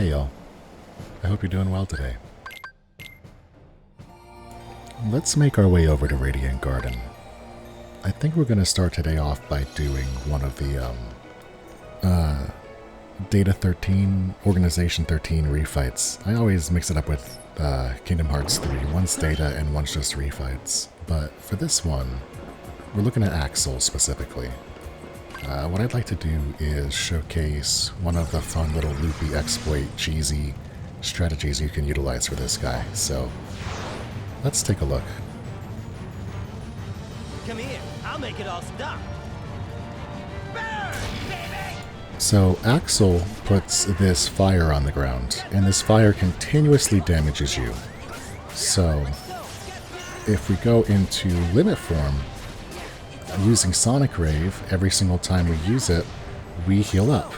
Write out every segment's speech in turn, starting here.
Hey y'all, I hope you're doing well today. Let's make our way over to Radiant Garden. I think we're going to start today off by doing one of the Data 13, Organization 13 Refights. I always mix it up with Kingdom Hearts 3. One's Data and one's just Refights. But for this one, we're looking at Axel specifically. What I'd like to do is showcase one of the fun little loopy exploit cheesy strategies you can utilize for this guy. So let's take a look. Come here, I'll make it all stop. Burn, baby! So Axel puts this fire on the ground, and this fire continuously damages you. So if we go into limit form, using Sonic Rave, every single time we use it, we heal up.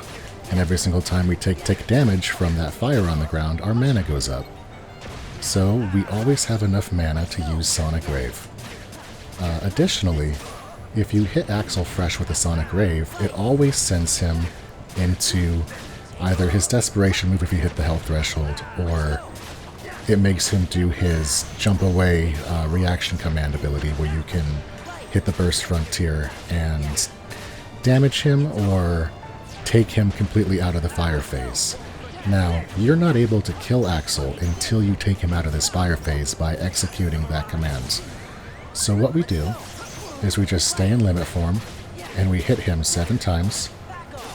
And every single time we take tick damage from that fire on the ground, our mana goes up. So we always have enough mana to use Sonic Rave. Additionally, if you hit Axel fresh with a Sonic Rave, it always sends him into either his Desperation move if you hit the health threshold, or it makes him do his Jump Away reaction command ability where you can hit the Burst Frontier and damage him or take him completely out of the fire phase. Now, you're not able to kill Axel until you take him out of this fire phase by executing that command. So what we do is we just stay in limit form and we hit him 7 times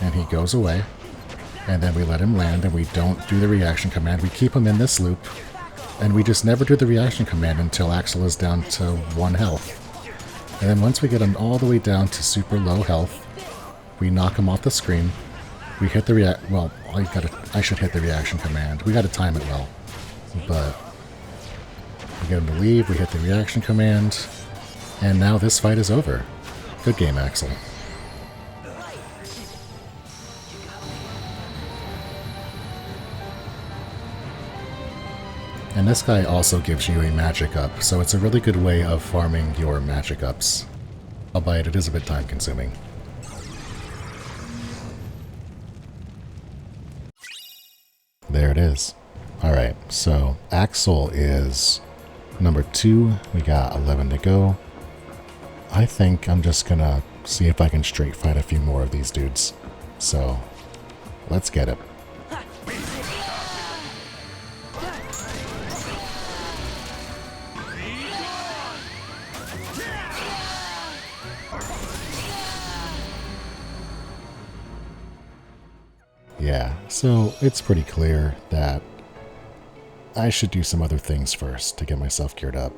and he goes away, and then we let him land and we don't do the reaction command. We keep him in this loop and we just never do the reaction command until Axel is down to 1 health. And then once we get him all the way down to super low health, we knock him off the screen. We hit the I should hit the reaction command. We gotta time it well. But we get him to leave, we hit the reaction command, and now this fight is over. Good game, Axel. And this guy also gives you a magic up, so it's a really good way of farming your magic ups. Albeit it is a bit time consuming. There it is. Alright, so Axel is number 2. We got 11 to go. I think I'm just gonna see if I can straight fight a few more of these dudes. So, let's get it. Yeah, so it's pretty clear that I should do some other things first to get myself geared up.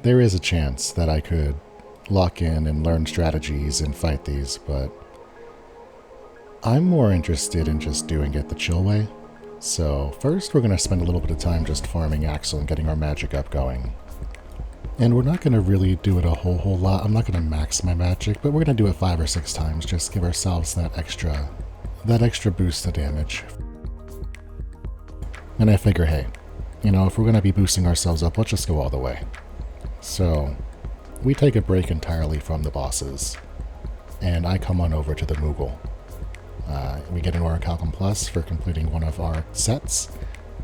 There is a chance that I could lock in and learn strategies and fight these, but I'm more interested in just doing it the chill way. So first we're going to spend a little bit of time just farming Axel and getting our magic up going. And we're not going to really do it a whole lot. I'm not going to max my magic, but we're going to do it 5 or 6 times, just give ourselves that extra boost to damage. And I figure, hey, you know, if we're going to be boosting ourselves up, let's just go all the way. So we take a break entirely from the bosses, and I come on over to the Moogle. We get an Orichalcum Plus for completing one of our sets,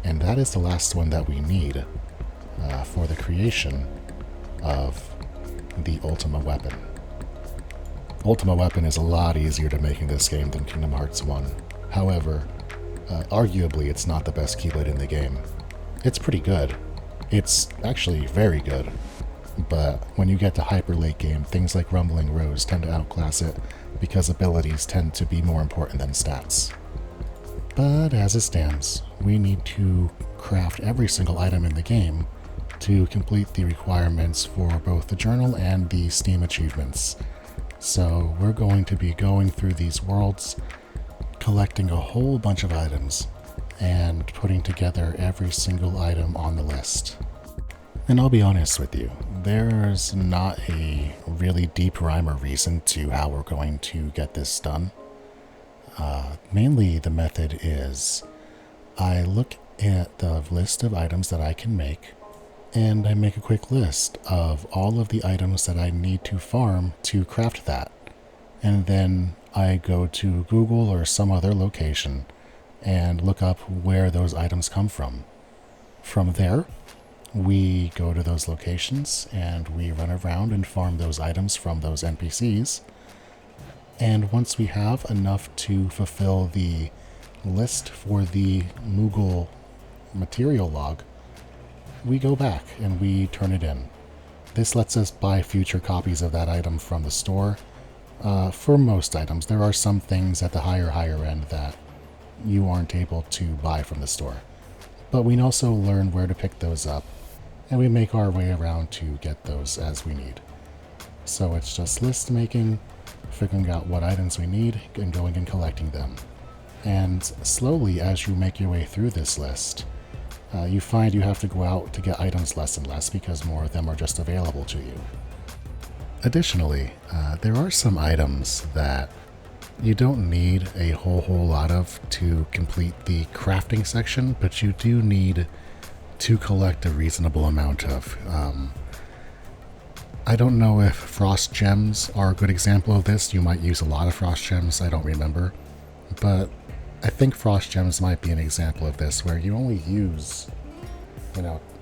and that is the last one that we need for the creation of the Ultima Weapon. Ultima Weapon is a lot easier to make in this game than Kingdom Hearts 1. However, arguably it's not the best Keyblade in the game. It's pretty good. It's actually very good. But when you get to hyper late game, things like Rumbling Rose tend to outclass it because abilities tend to be more important than stats. But as it stands, we need to craft every single item in the game to complete the requirements for both the journal and the Steam achievements. So we're going to be going through these worlds, collecting a whole bunch of items, and putting together every single item on the list. And I'll be honest with you, there's not a really deep rhyme or reason to how we're going to get this done. Mainly the method is I look at the list of items that I can make, and I make a quick list of all of the items that I need to farm to craft that. And then I go to Google or some other location and look up where those items come from. From there, we go to those locations and we run around and farm those items from those NPCs. And once we have enough to fulfill the list for the Moogle material log, we go back and we turn it in. This lets us buy future copies of that item from the store. For most items, there are some things at the higher end that you aren't able to buy from the store. But we also learn where to pick those up, and we make our way around to get those as we need. So it's just list making, figuring out what items we need, and going and collecting them. And slowly, as you make your way through this list, you find you have to go out to get items less and less because more of them are just available to you. Additionally, there are some items that you don't need a whole lot of to complete the crafting section, but you do need to collect a reasonable amount of. I don't know if frost gems are a good example of this. You might use a lot of frost gems, I don't remember. But I think frost gems might be an example of this, where you only use,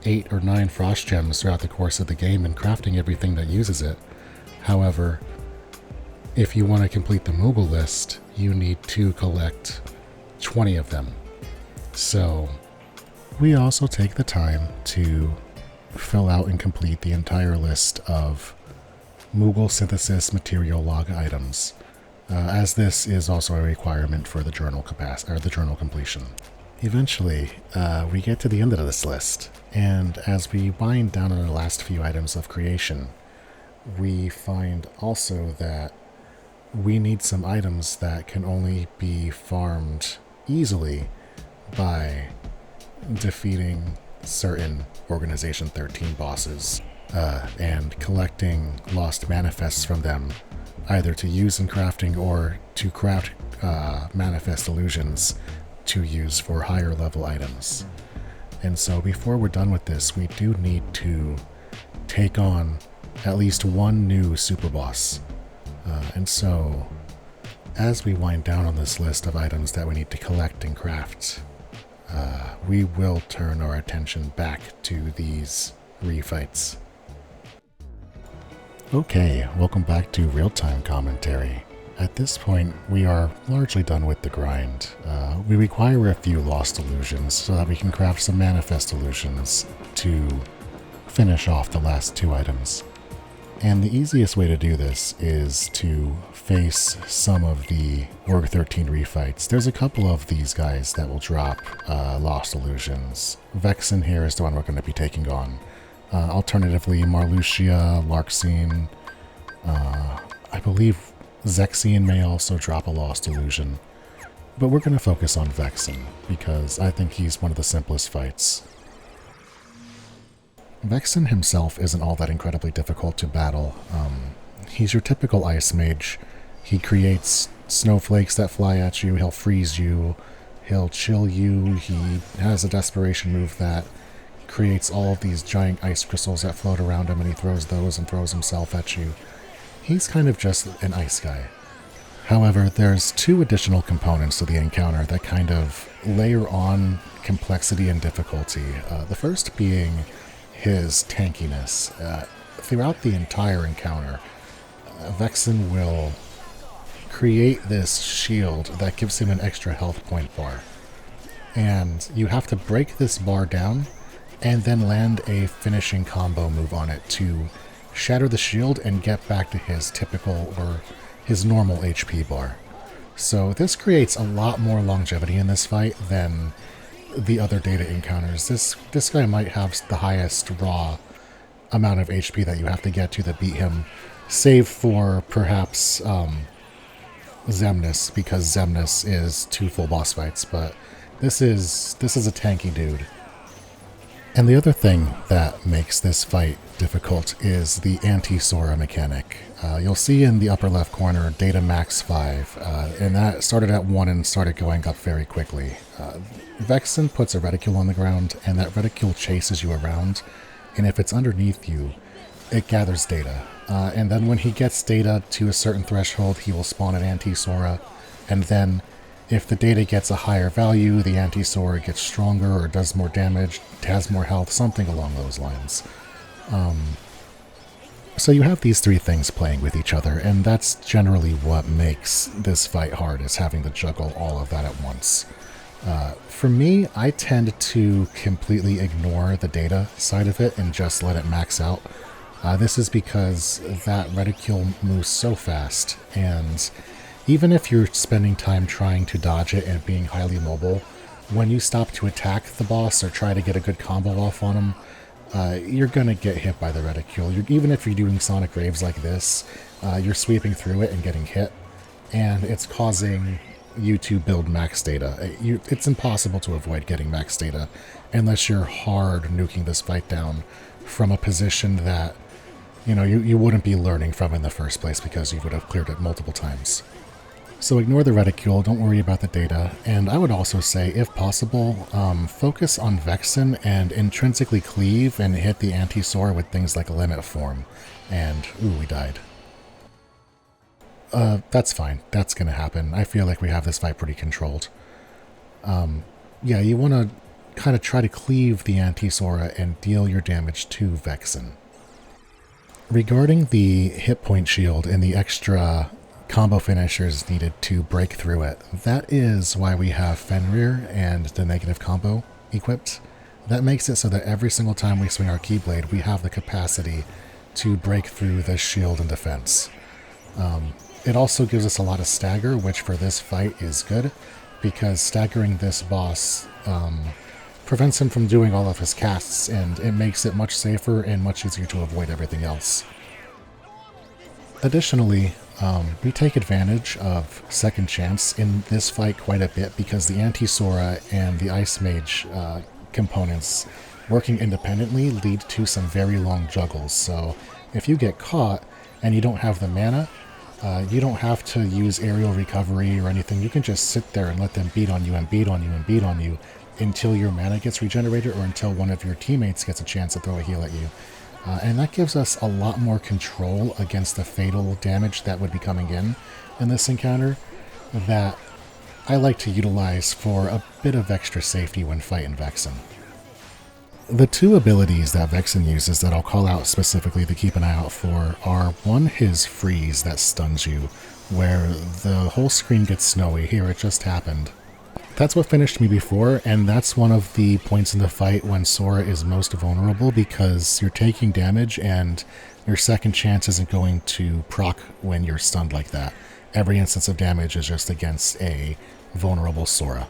8 or 9 frost gems throughout the course of the game and crafting everything that uses it. However, if you want to complete the Moogle list, you need to collect 20 of them. So we also take the time to fill out and complete the entire list of Moogle synthesis material log items, as this is also a requirement for the journal completion. Eventually, we get to the end of this list, and as we wind down on the last few items of creation, we find also that we need some items that can only be farmed easily by defeating certain Organization 13 bosses and collecting lost manifests from them, either to use in crafting or to craft manifest illusions to use for higher level items. And so before we're done with this, we do need to take on at least one new super boss. And so as we wind down on this list of items that we need to collect and craft, we will turn our attention back to these refights. Okay, welcome back to real-time commentary. At this point, we are largely done with the grind. We require a few lost illusions so that we can craft some manifest illusions to finish off the last 2 items. And the easiest way to do this is to face some of the Org 13 refights. There's a couple of these guys that will drop lost illusions. Vexen here is the one we're going to be taking on. Alternatively, Marluxia, Larxene, I believe Zexion may also drop a lost illusion. But we're going to focus on Vexen, because I think he's one of the simplest fights. Vexen himself isn't all that incredibly difficult to battle. He's your typical ice mage. He creates snowflakes that fly at you, he'll freeze you, he'll chill you, he has a desperation move that creates all of these giant ice crystals that float around him, and he throws those and throws himself at you. He's kind of just an ice guy. However, there's 2 additional components to the encounter that kind of layer on complexity and difficulty. The first being his tankiness. Throughout the entire encounter, Vexen will create this shield that gives him an extra health point bar. And you have to break this bar down and then land a finishing combo move on it to shatter the shield and get back to his typical or his normal HP bar. So this creates a lot more longevity in this fight than the other data encounters. This guy might have the highest raw amount of HP that you have to get to beat him, save for perhaps Xemnas, because Xemnas is 2 full boss fights, but this is a tanky dude. And the other thing that makes this fight difficult is the anti-Sora mechanic. You'll see in the upper left corner data max 5, and that started at 1 and started going up very quickly. Vexen puts a reticule on the ground, and that reticule chases you around, and if it's underneath you, it gathers data. And then when he gets data to a certain threshold, he will spawn an anti-Sora, and then If the data gets a higher value, the anti-Sora gets stronger or does more damage, has more health, something along those lines. So you have these three things playing with each other, and that's generally what makes this fight hard, is having to juggle all of that at once. For me, I tend to completely ignore the data side of it and just let it max out. This is because that reticule moves so fast, and even if you're spending time trying to dodge it and being highly mobile, when you stop to attack the boss or try to get a good combo off on him, you're going to get hit by the reticule. Even if you're doing sonic raves like this, you're sweeping through it and getting hit, and it's causing you to build max data. It's impossible to avoid getting max data unless you're hard nuking this fight down from a position that you wouldn't be learning from in the first place because you would have cleared it multiple times. So ignore the reticule, don't worry about the data, and I would also say, if possible, focus on Vexen and intrinsically cleave and hit the anti-Sora with things like Limit Form. And, ooh, we died. That's fine. That's gonna happen. I feel like we have this fight pretty controlled. Yeah, you want to kind of try to cleave the anti-Sora and deal your damage to Vexen. Regarding the hit point shield and the extra combo finishers needed to break through it, that is why we have Fenrir and the negative combo equipped. That makes it so that every single time we swing our Keyblade, we have the capacity to break through this shield and defense. It also gives us a lot of stagger, which for this fight is good, because staggering this boss prevents him from doing all of his casts, and it makes it much safer and much easier to avoid everything else. Additionally, we take advantage of Second Chance in this fight quite a bit because the Anti-Sora and the Ice Mage components working independently lead to some very long juggles. So if you get caught and you don't have the mana, you don't have to use aerial recovery or anything. You can just sit there and let them beat on you and beat on you and beat on you until your mana gets regenerated or until one of your teammates gets a chance to throw a heal at you. And that gives us a lot more control against the fatal damage that would be coming in this encounter that I like to utilize for a bit of extra safety when fighting Vexen. The two abilities that Vexen uses that I'll call out specifically to keep an eye out for are, one, his freeze that stuns you, where the whole screen gets snowy. Here, it just happened. That's what finished me before, and that's one of the points in the fight when Sora is most vulnerable because you're taking damage and your second chance isn't going to proc when you're stunned like that. Every instance of damage is just against a vulnerable Sora.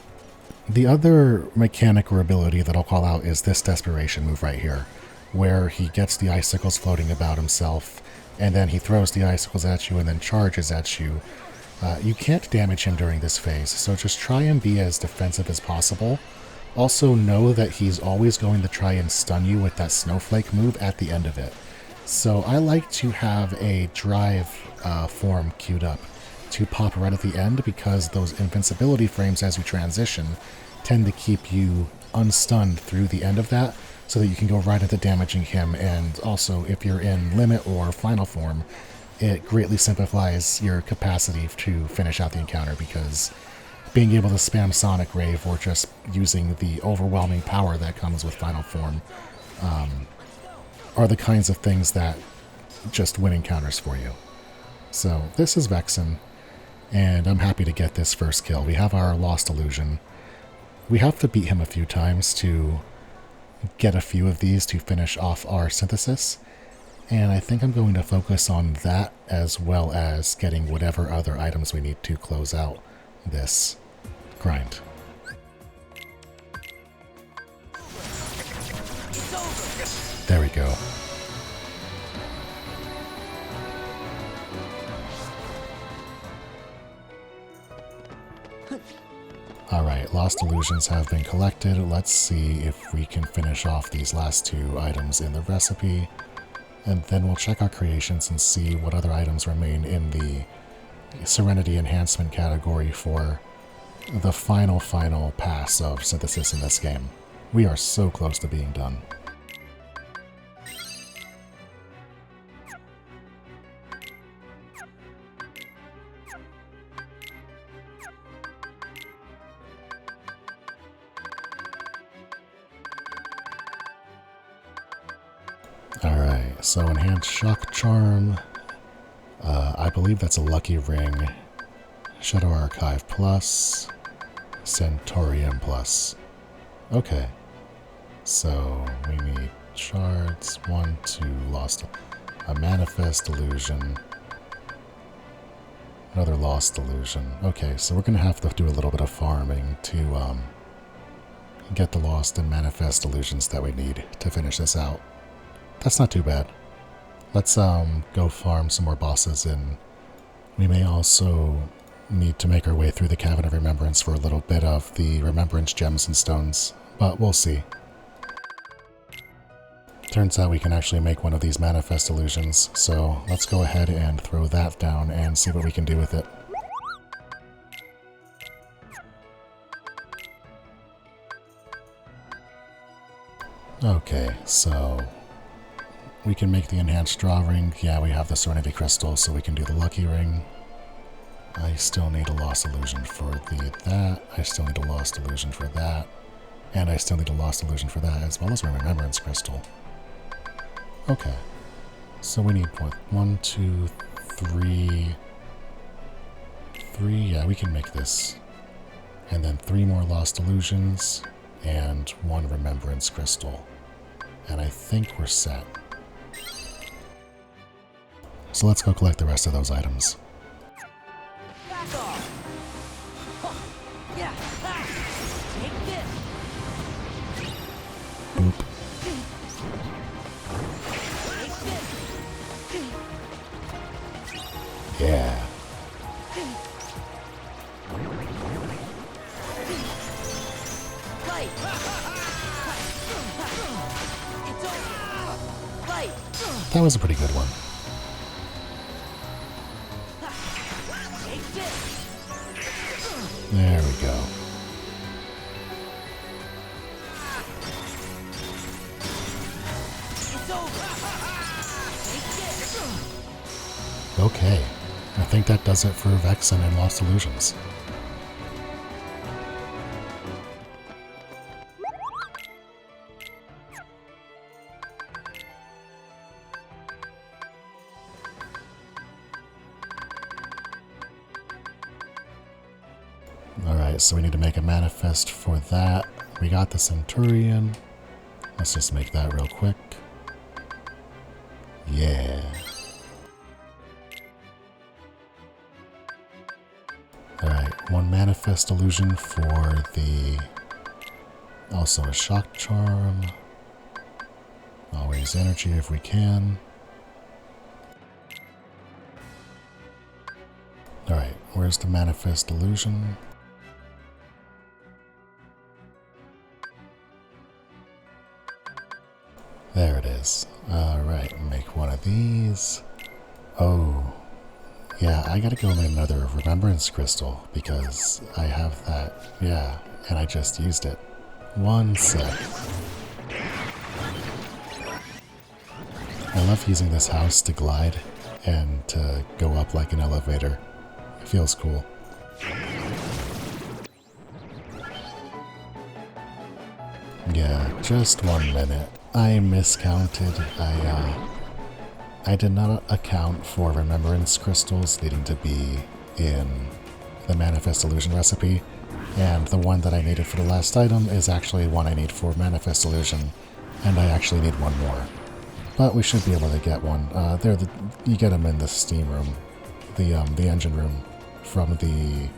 The other mechanic or ability that I'll call out is this Desperation move right here, where he gets the icicles floating about himself, and then he throws the icicles at you and then charges at you. You can't damage him during this phase, so just try and be as defensive as possible. Also know that he's always going to try and stun you with that snowflake move at the end of it. So I like to have a drive form queued up to pop right at the end because those invincibility frames as you transition tend to keep you unstunned through the end of that so that you can go right into damaging him. And also if you're in Limit or Final Form, it greatly simplifies your capacity to finish out the encounter because being able to spam Sonic Rave or just using the overwhelming power that comes with Final Form are the kinds of things that just win encounters for you. So this is Vexen, and I'm happy to get this first kill. We have our Lost Illusion. We have to beat him a few times to get a few of these to finish off our synthesis. And I think I'm going to focus on that as well as getting whatever other items we need to close out this grind. There we go. Alright, Lost Illusions have been collected. Let's see if we can finish off these last two items in the recipe. And then we'll check our creations and see what other items remain in the Serenity Enhancement category for the final pass of synthesis in this game. We are so close to being done. so enhanced shock charm. I believe that's a lucky ring. Shadow Archive plus. Centaurium plus. Okay. So we need shards. 1, 2, lost a manifest illusion. Another lost illusion. Okay, so we're going to have to do a little bit of farming to get the lost and manifest illusions that we need to finish this out. That's not too bad. Let's go farm some more bosses, and we may also need to make our way through the Cavern of Remembrance for a little bit of the Remembrance gems and stones, but we'll see. Turns out we can actually make one of these manifest illusions, so let's go ahead and throw that down and see what we can do with it. Okay, so we can make the enhanced draw ring. Yeah, we have the Serenity Crystal, so we can do the lucky ring. I still need a lost illusion for that. I still need a lost illusion for that. And I still need a lost illusion for that, as well as my Remembrance Crystal. Okay. So we need what? 1, 2, 3. 3, yeah, we can make this. And then 3 more lost illusions, and 1 Remembrance Crystal. And I think we're set. So let's go collect the rest of those items. Back off. Yeah. Take this. Boop. Take this. Yeah. Fight. It's over. Fight. That was a pretty good one. Take this. There we go. It's over. Take this. Okay. I think that does it for Vexen and Lost Illusions. Alright, so we need to make a manifest for that. We got the Centurion. Let's just make that real quick. Yeah. Alright, 1 manifest illusion for the... Also a shock charm. Always energy if we can. Alright, where's the manifest illusion? There it is. Alright, make 1 of these. Oh, yeah, I gotta go make another Remembrance Crystal because I have that. Yeah, and I just used it. 1 sec. I love using this house to glide and to go up like an elevator. It feels cool. Yeah, just 1 minute. I miscounted. I did not account for Remembrance Crystals needing to be in the Manifest Illusion recipe, and the one that I needed for the last item is actually one I need for Manifest Illusion, and I actually need 1 more. But we should be able to get one. You get them in the Steam room, the engine room, from the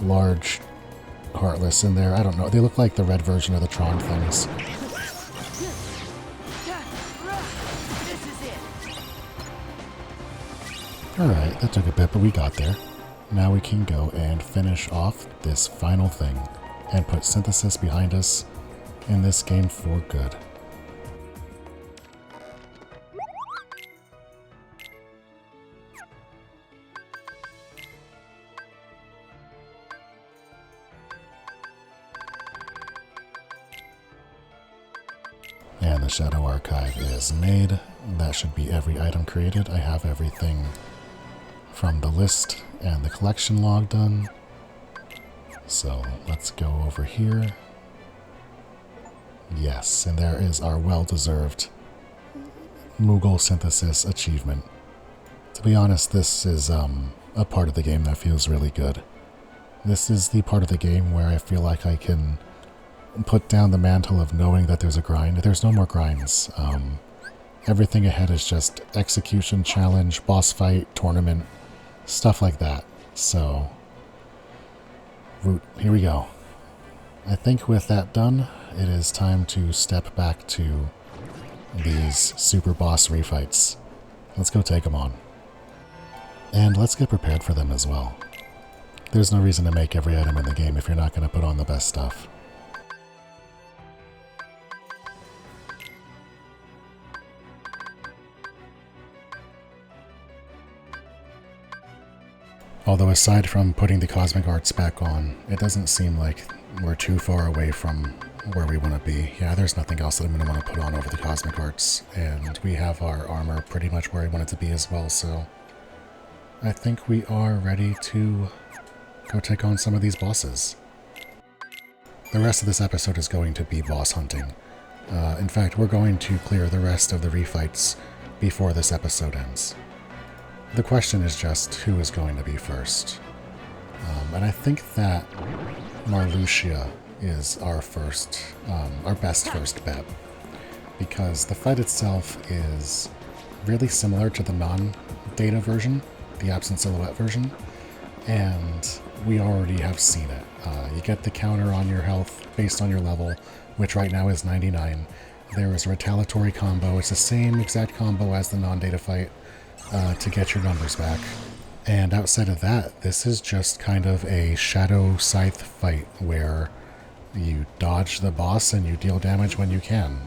large Heartless in there. I don't know. They look like the red version of the Tron things. This is it. Alright, that took a bit, but we got there. Now we can go and finish off this final thing and put Synthesis behind us in this game for good. And the Shadow Archive is made. That should be every item created. I have everything from the list and the collection log done. So let's go over here. Yes, and there is our well-deserved Moogle Synthesis achievement. To be honest, this is a part of the game that feels really good. This is the part of the game where I feel like I can put down the mantle of knowing that there's a grind. There's no more grinds. Everything ahead is just execution, challenge, boss fight, tournament, stuff like that. So, here we go. I think with that done, it is time to step back to these super boss refights. Let's go take them on. And let's get prepared for them as well. There's no reason to make every item in the game if you're not going to put on the best stuff. Although aside from putting the cosmic arts back on, it doesn't seem like we're too far away from where we want to be. Yeah, there's nothing else that I'm going to want to put on over the cosmic arts, and we have our armor pretty much where we want it to be as well, so I think we are ready to go take on some of these bosses. The rest of this episode is going to be boss hunting. In fact, we're going to clear the rest of the refights before this episode ends. The question is just who is going to be first. And I think that Marluxia is our best first bet, because the fight itself is really similar to the non-data version, the absent silhouette version, and we already have seen it. You get the counter on your health based on your level, which right now is 99. There is a retaliatory combo. It's the same exact combo as the non-data fight to get your numbers back. And outside of that, this is just kind of a Shadow Scythe fight where you dodge the boss and you deal damage when you can.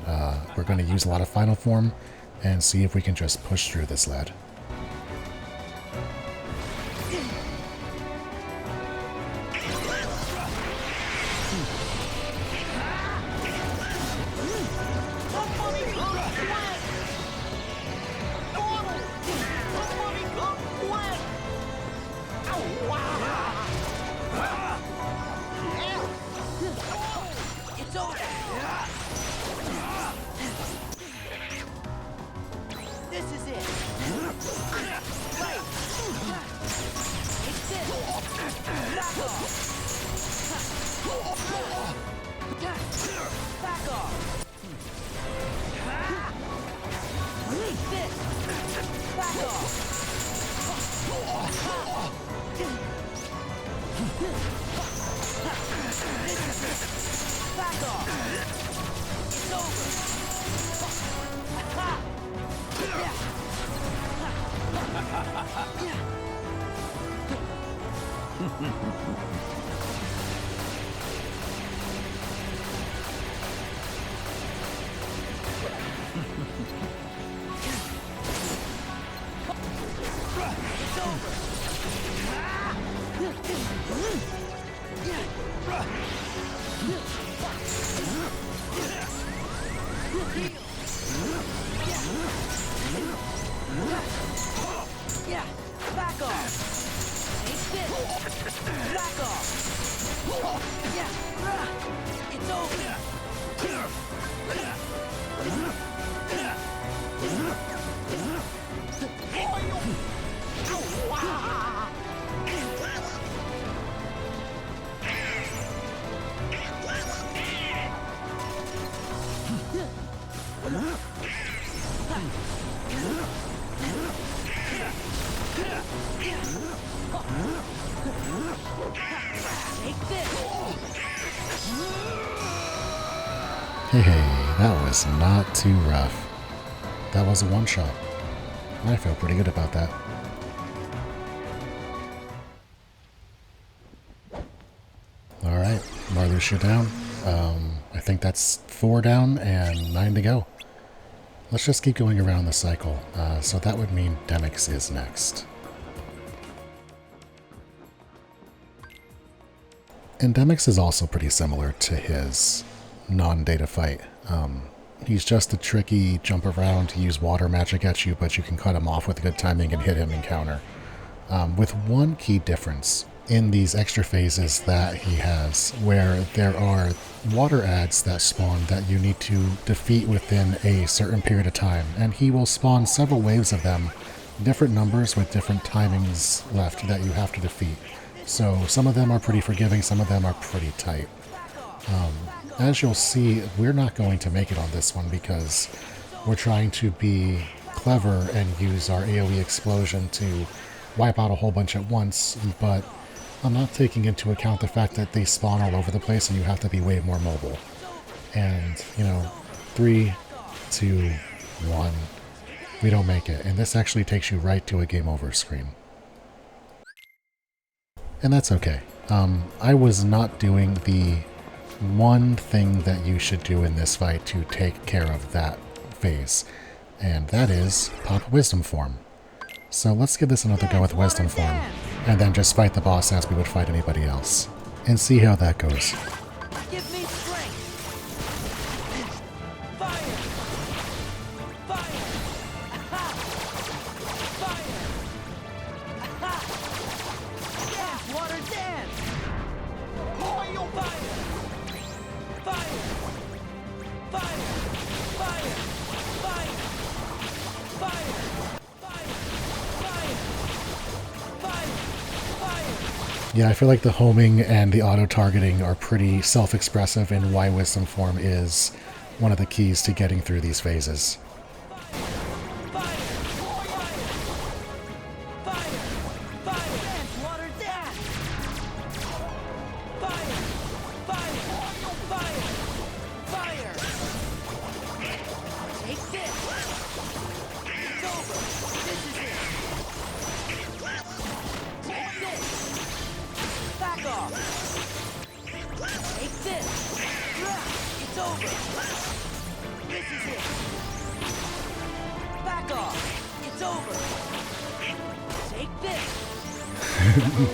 We're going to use a lot of Final Form and see if we can just push through this lad. Hey, that was not too rough. That was a one-shot. I feel pretty good about that. Alright, Marluxia down. I think that's 4 down and 9 to go. Let's just keep going around the cycle. So that would mean Demyx is next. And Demyx is also pretty similar to his non-data fight. He's just a tricky jump around to use water magic at you, but you can cut him off with good timing and hit him in counter. With one key difference in these extra phases that he has, where there are water ads that spawn that you need to defeat within a certain period of time, and he will spawn several waves of them, different numbers with different timings left that you have to defeat. So some of them are pretty forgiving, some of them are pretty tight. As you'll see, we're not going to make it on this one because we're trying to be clever and use our AoE explosion to wipe out a whole bunch at once, but I'm not taking into account the fact that they spawn all over the place and you have to be way more mobile. And, 3, 2, 1, we don't make it. And this actually takes you right to a game over screen. And that's okay. I was not doing the one thing that you should do in this fight to take care of that phase, and that is pop Wisdom Form. So let's give this another go with Wisdom Form, and then just fight the boss as we would fight anybody else, and see how that goes. Give me strength. Fire. Fire. Aha. Fire. Aha. Dance, water, dance. Fire. Fire. Fire. Fire. Fire. Fire. Yeah, I feel like the homing and the auto-targeting are pretty self-expressive in why Wisdom Form is one of the keys to getting through these phases.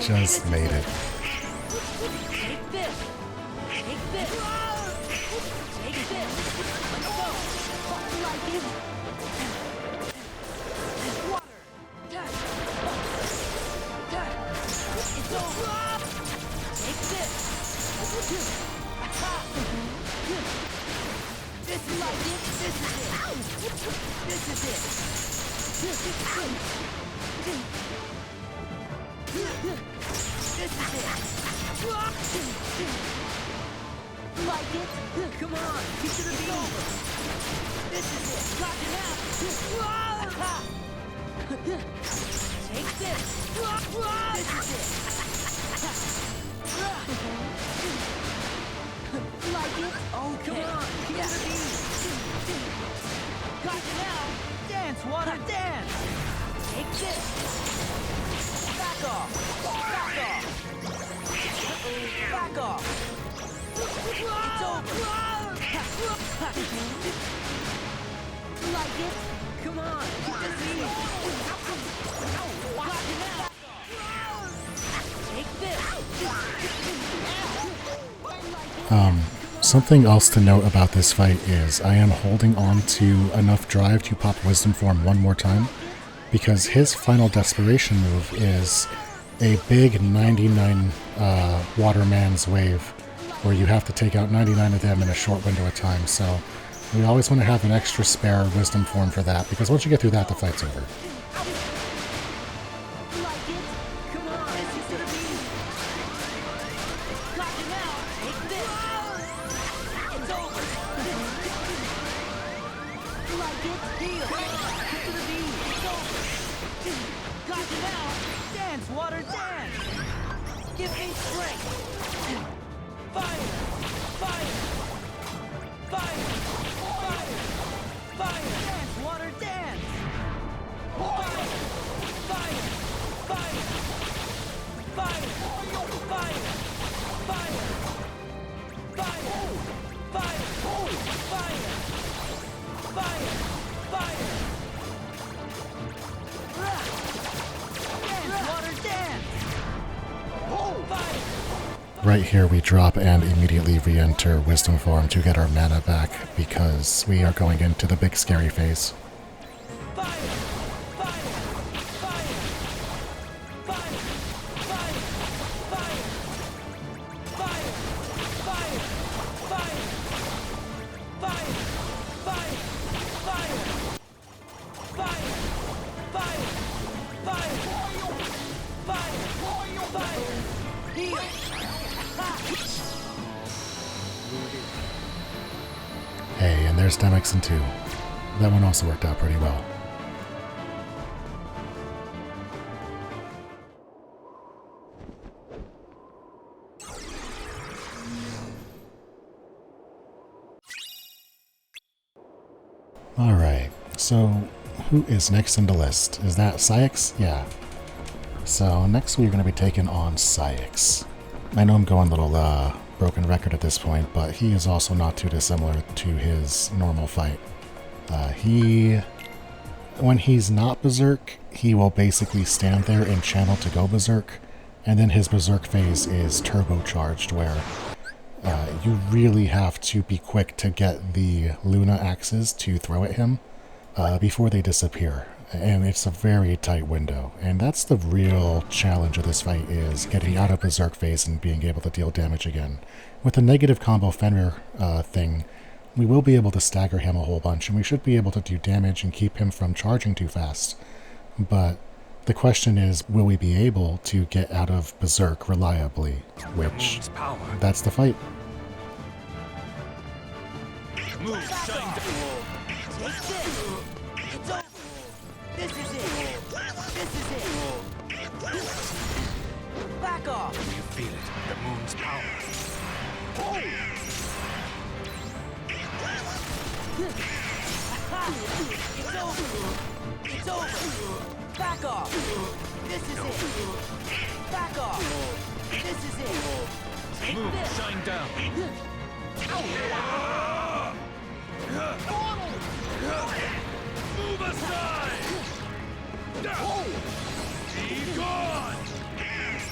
Just made it. Take this. Take this. Take this. Let's go. Like it. Water. It's over. Take this. This is like it. This is it. This is it. This is it. Like it? Come on, get to the beat. Over. This is it. Got it now. Take this. This is it. Like it? Okay. Come on, get to the beat. Got it now. Dance, water, dance. Take this. Back off! Back off! Back off! It's over! Like it? Come on! Get this easy! Take this! Something else to note about this fight is I am holding on to enough drive to pop Wisdom Form one more time, because his final desperation move is a big 99 Waterman's Wave, where you have to take out 99 of them in a short window of time, so we always want to have an extra spare Wisdom Form for that, because once you get through that, the fight's over. Water dance! Give me strength! Fire! Fire! Fire! Fire! Fire! Dance! Water dance! Fire! Fire! Fire! Fire! Fire! Fire! Fire! Fire! Fire! Fire! Right here we drop and immediately re-enter Wisdom Form to get our mana back, because we are going into the big scary phase. there's Demexin 2. That one also worked out pretty well. Alright, so who is next in the list? Is that Syx? Yeah. So next we're going to be taking on Syx. I know I'm going a little broken record at this point, but he is also not too dissimilar to his normal fight. When he's not Berserk, he will basically stand there and channel to go Berserk, and then his Berserk phase is turbocharged, where you really have to be quick to get the Luna axes to throw at him before they disappear. And it's a very tight window. And that's the real challenge of this fight, is getting out of Berserk phase and being able to deal damage again. With the negative combo Fenrir thing, we will be able to stagger him a whole bunch, and we should be able to do damage and keep him from charging too fast. But the question is, will we be able to get out of Berserk reliably? Which, that's the fight. Move, shine down. Take this. It's over. This is it. This is it. Back off. Do you feel it? The moon's power. Oh. It's over. It's over. Back off. This is it. Back off. This is it. Take Move, this. shine down. Move aside! Be gone! Move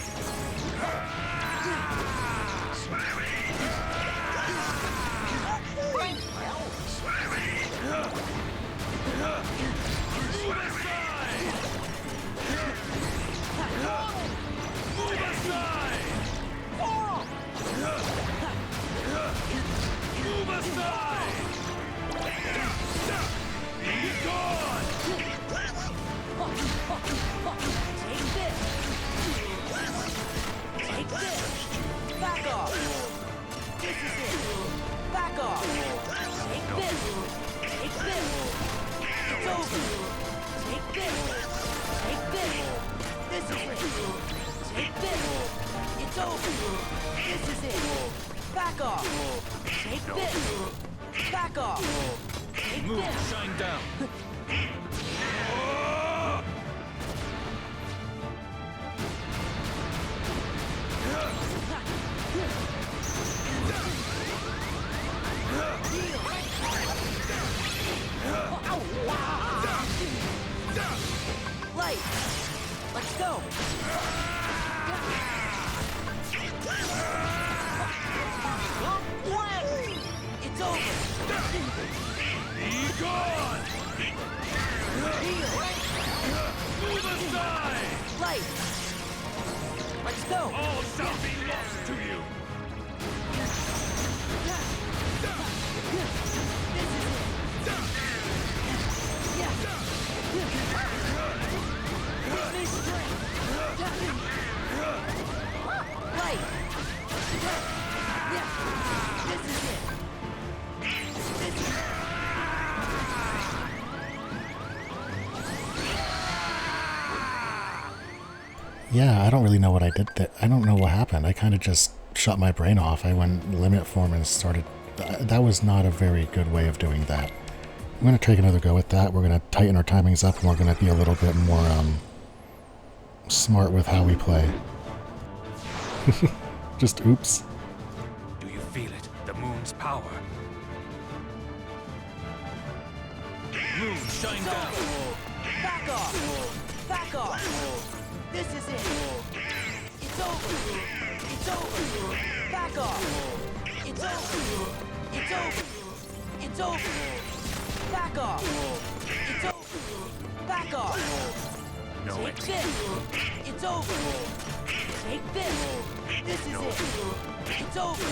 aside! Move aside! Move aside! Be gone! Take this. Take this. Back off. This is it. Back off. Take this. Take this. It's over. Take this. Take this. This is it. Take this. It's over. This is it. Back off. Take this. Back off. Take Move, this. shine down. Light. Let's go. It's over. Be gone! Move aside! Light. Let's go. All shall be lost to you! Light. This is it. This is it. Yeah, I don't really know what I did there. I don't know what happened. I kind of just shut my brain off. I went limit form and started... That was not a very good way of doing that. I'm going to take another go at that. We're going to tighten our timings up, and we're going to be a little bit more smart with how we play. Just oops. Do you feel it? The moon's power. Moon, shine down. Back off. Back off. This is it. It's over. It's over. Back off. It's over. It's over. It's over. Back off. It's over. Back off. No Take exit. this. It's over. Take this. This is it. It's over.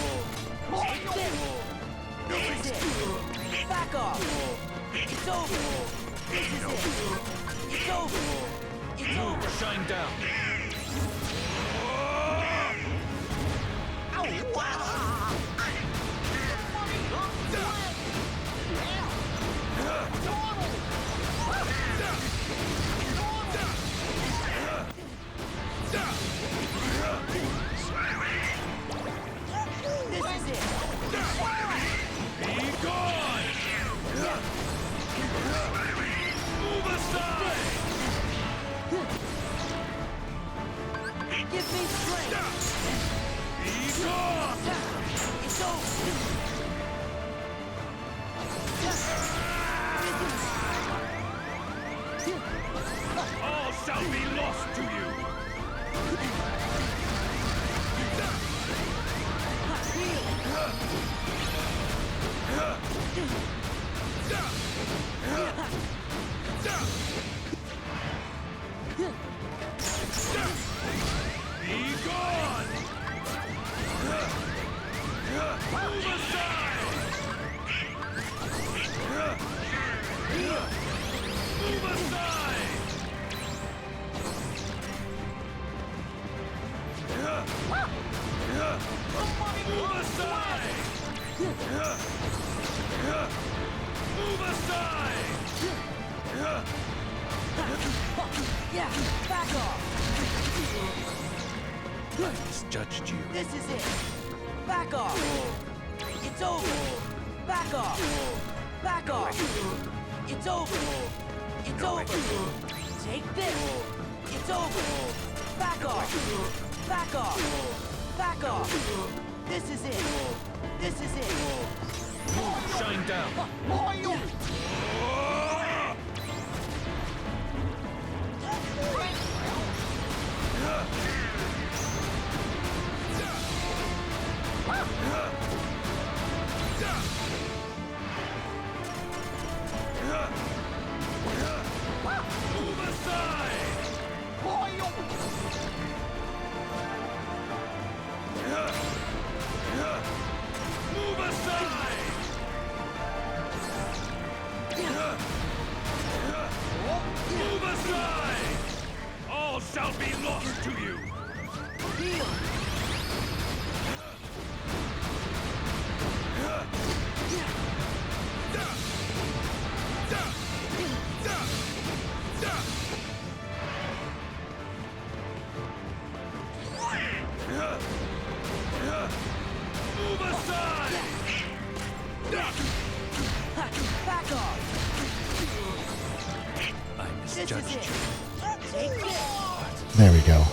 Take this. This is it. Back off. It's over. This is it. It's over. It's over. Move, shine down. Give me strength. It's over. All shall be lost to you. Be gone! Move aside! Move aside! Move aside! Move aside! Yeah, back off. I misjudged you. This is it. Back off. It's over. Back off. Back off. It's over. It's over. Take this. It's over. Back off. Back off. Back off. This is it. This is it. Shine down. Move aside! Move aside! Move aside! All shall be lost to you! Heal. Move aside! Back off. I This is misjudged it. you. Take this. There we go.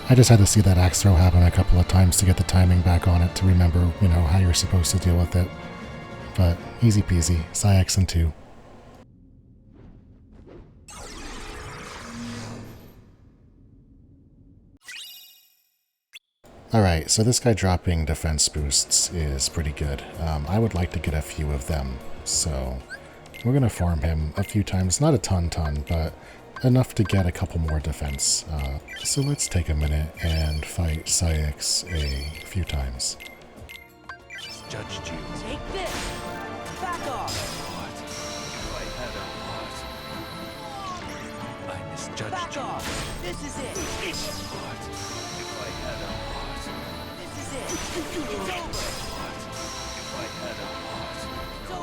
I just had to see that axe throw happen a couple of times to get the timing back on it to remember, you know, how you're supposed to deal with it. But easy peasy. Psyx and 2. Alright, so this guy dropping defense boosts is pretty good. I would like to get a few of them, so we're going to farm him a few times. Not a ton, but enough to get a couple more defense. So let's take a minute and fight Psyx a few times. Misjudged you. Take this. Back off. What? If I had a heart. I misjudged Back you. off. This is it. What? If I had a heart. This is it. It's over. What? If I had a heart.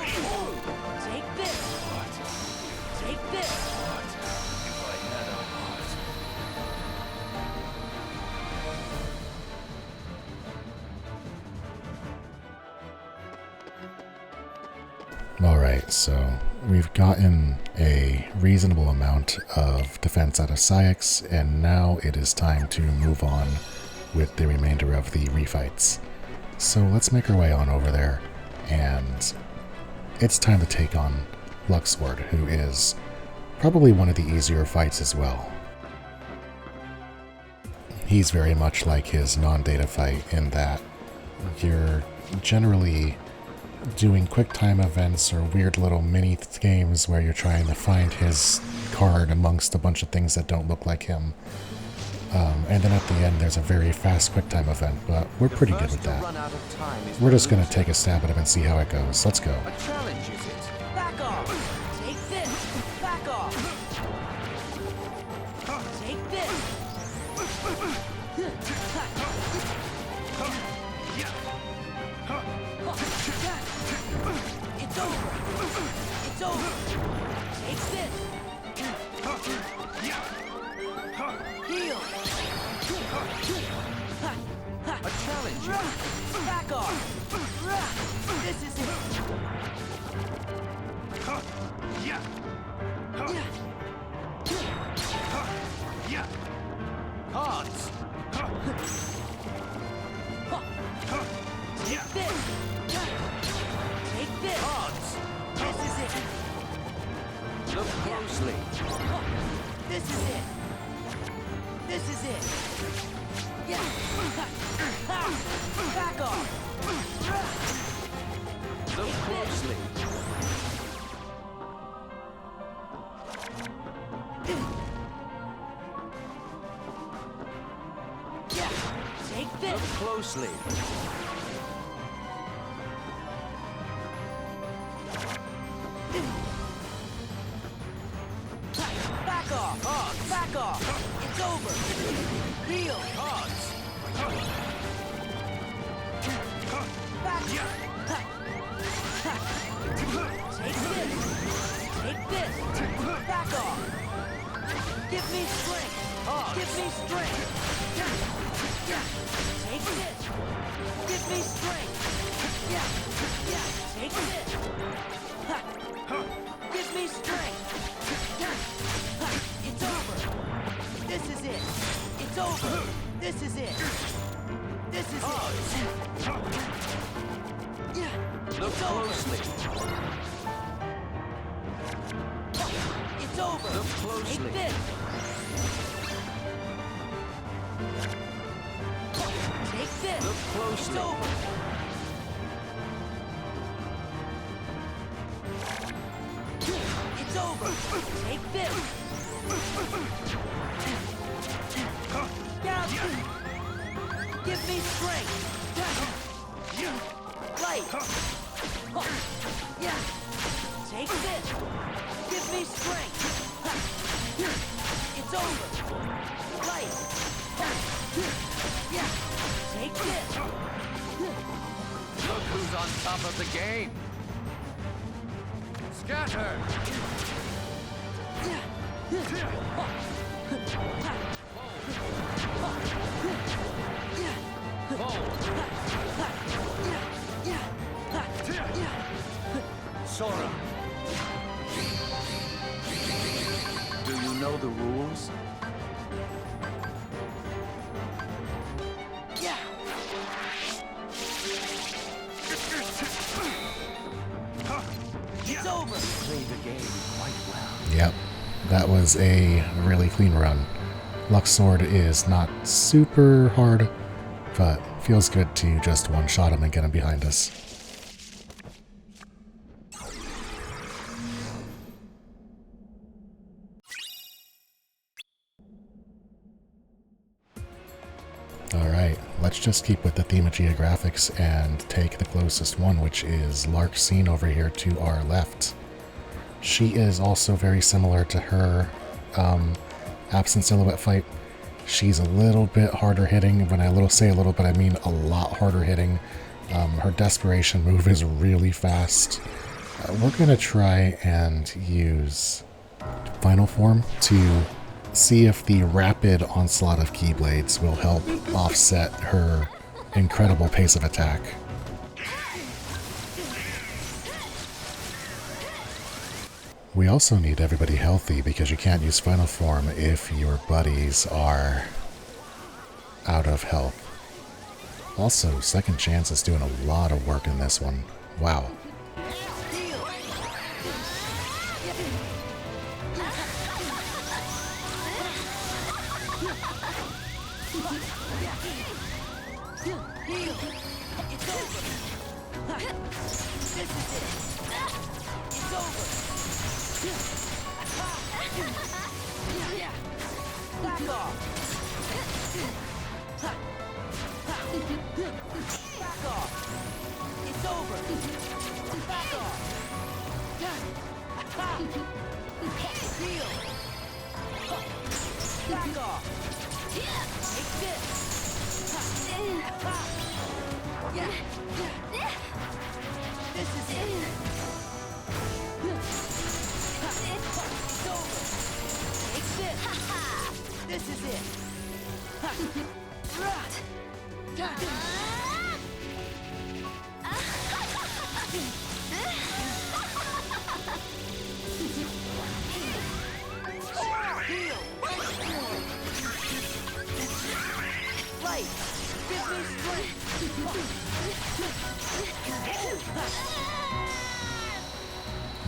It's over. Take this. What? Take this. What? If I had a heart. Alright, so we've gotten a reasonable amount of defense out of Psyx, and now it is time to move on with the remainder of the refights. So let's make our way on over there, and it's time to take on Luxord, who is probably one of the easier fights as well. He's very much like his non-data fight in that you're generally doing quick time events or weird little mini games where you're trying to find his card amongst a bunch of things that don't look like him. And then at the end there's a very fast quick time event, but we're pretty good with that. We're just going to take a stab at him and see how it goes. Let's go. A challenge, is it? Back off. Take this. Back off. Take this. It's over. It's over. Take this. Heal. A challenge, is it? Back off. This is it. Yeah. Cards. Take this. Take this. Cards. This is it. Look closely. This is it. This is it. Yeah. Back off. Look closely. Yeah. Take Look this. closely. Back off. Back off. It's over. Heal. Cards. Back. Take this. Take this. Back off. Give me strength. Give me strength. Take this. Give me strength. Take this. Give me strength. It's over. This is it. It's over. This is it. This is it. Look It's over. closely. It's over. Look closely. Take this. Take this. Look It's closely. over. It's over. Take this. Yeah. Give me strength. Light. Yeah. Take this. Give me strength. It's over. Light. Yeah. Take this. Look who's on top of the game. Scatter. Sora. Do you know the rules? Yeah. It's over. Play the game quite well. Yep, that was a really clean run. Luxord is not super hard, but feels good to just one-shot him and get him behind us. Alright, let's just keep with the theme of geographics and take the closest one, which is Larkseen over here to our left. She is also very similar to her Absent Silhouette fight. She's a little bit harder hitting. When I say a little bit, I mean a lot harder hitting. Her Desperation move is really fast. We're going to try and use Final Form to see if the rapid onslaught of Keyblades will help offset her incredible pace of attack. We also need everybody healthy because you can't use Final Form if your buddies are out of health. Also, Second Chance is doing a lot of work in this one. Wow.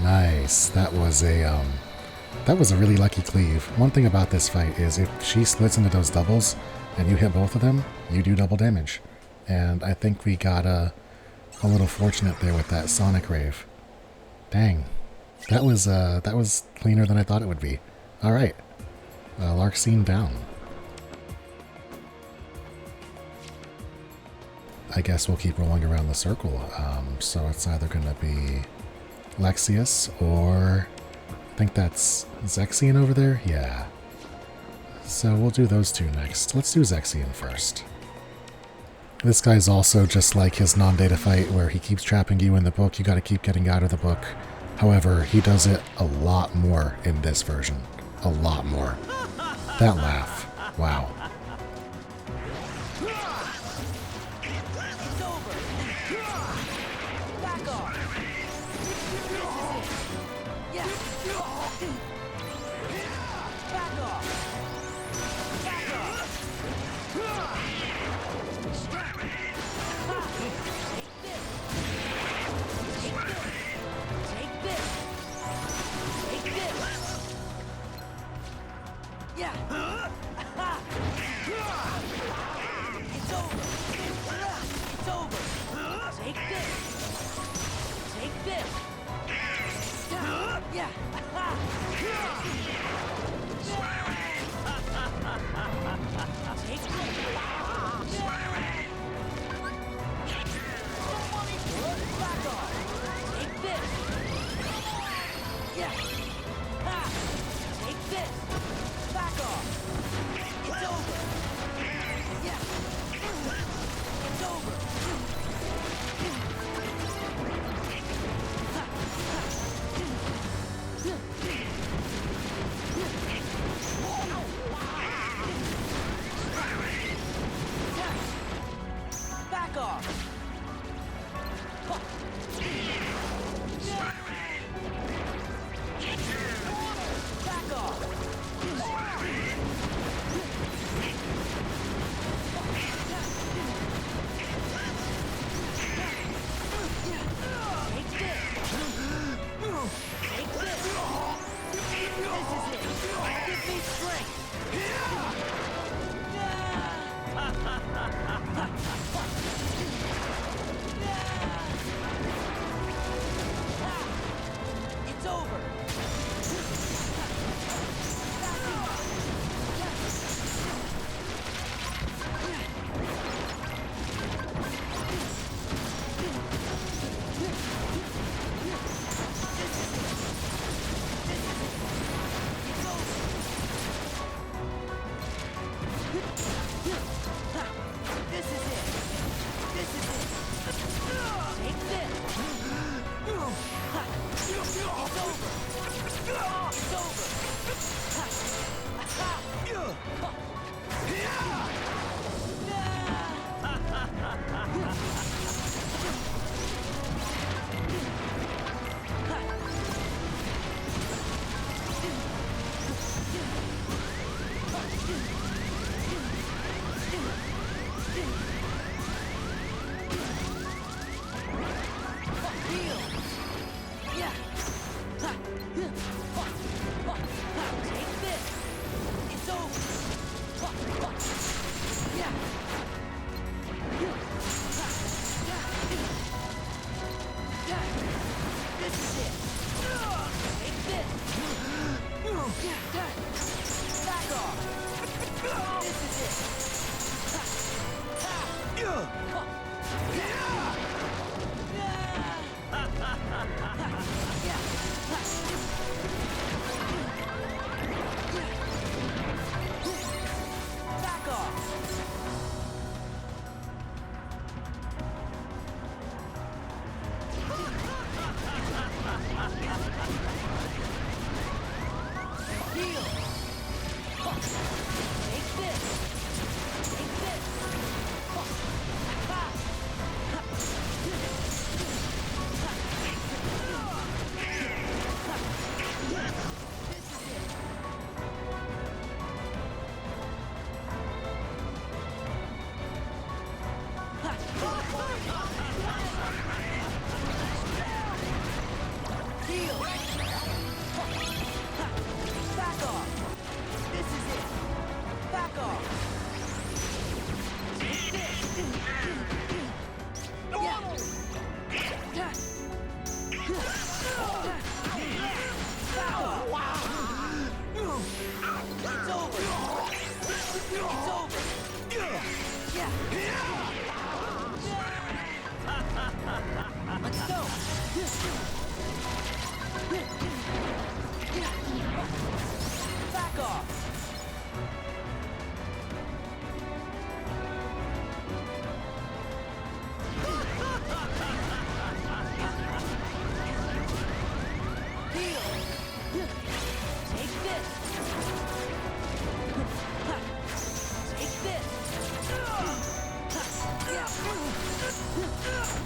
Nice. That was a really lucky cleave. One thing about this fight is if she splits into those doubles and you hit both of them, you do double damage. And I think we got a little fortunate there with that Sonic Rave. Dang. That was cleaner than I thought it would be. Alright. Larkscene down. I guess we'll keep rolling around the circle. So it's either going to be Lexius or I think that's Zexion over there? Yeah. So we'll do those two next. Let's do Zexion first. This guy's also just like his non-data fight where he keeps trapping you in the book. You gotta keep getting out of the book. However, he does it a lot more in this version. A lot more. That laugh. Wow. It's over. Back off. Yeah. Back off. Back off. Take this. Take this. Yeah. It's over. It's over. Take this. Take this. Yeah. Take this. Back off. Take this. Yeah. Ha. Take this. Back off. It's over. Yeah. It's over.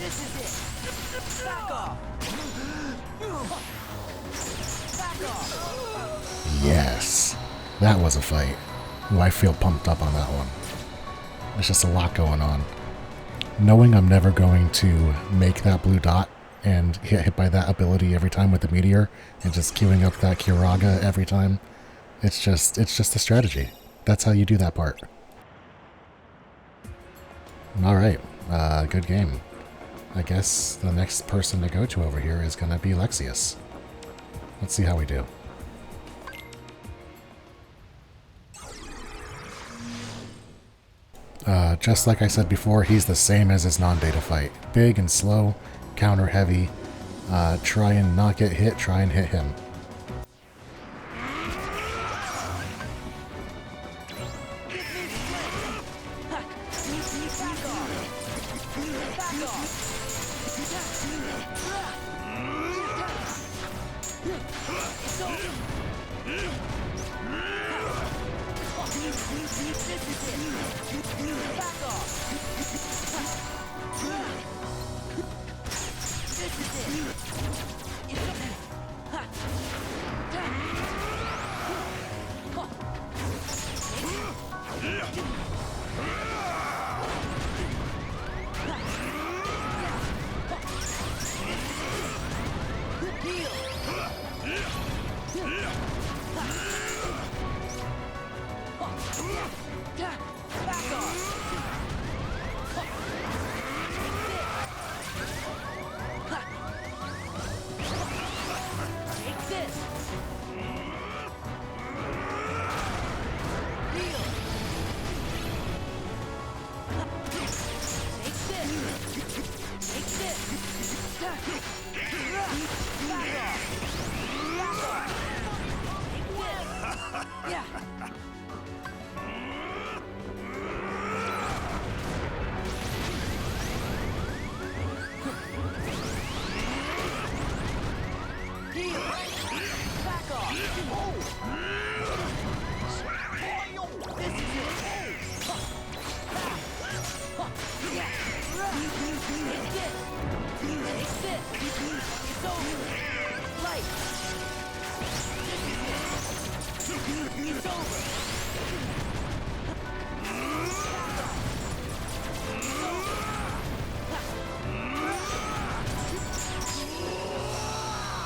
This is it. Back off. Back off. Yes. That was a fight. Ooh, I feel pumped up on that one. There's just a lot going on. Knowing I'm never going to make that blue dot and get hit by that ability every time with the meteor and just queuing up that Kiraga every time, it's just a strategy. That's how you do that part. Alright, good game. I guess the next person to go to over here is going to be Lexius. Let's see how we do. Just like I said before, he's the same as his non-data fight. Big and slow, counter heavy. Try and not get hit, try and hit him.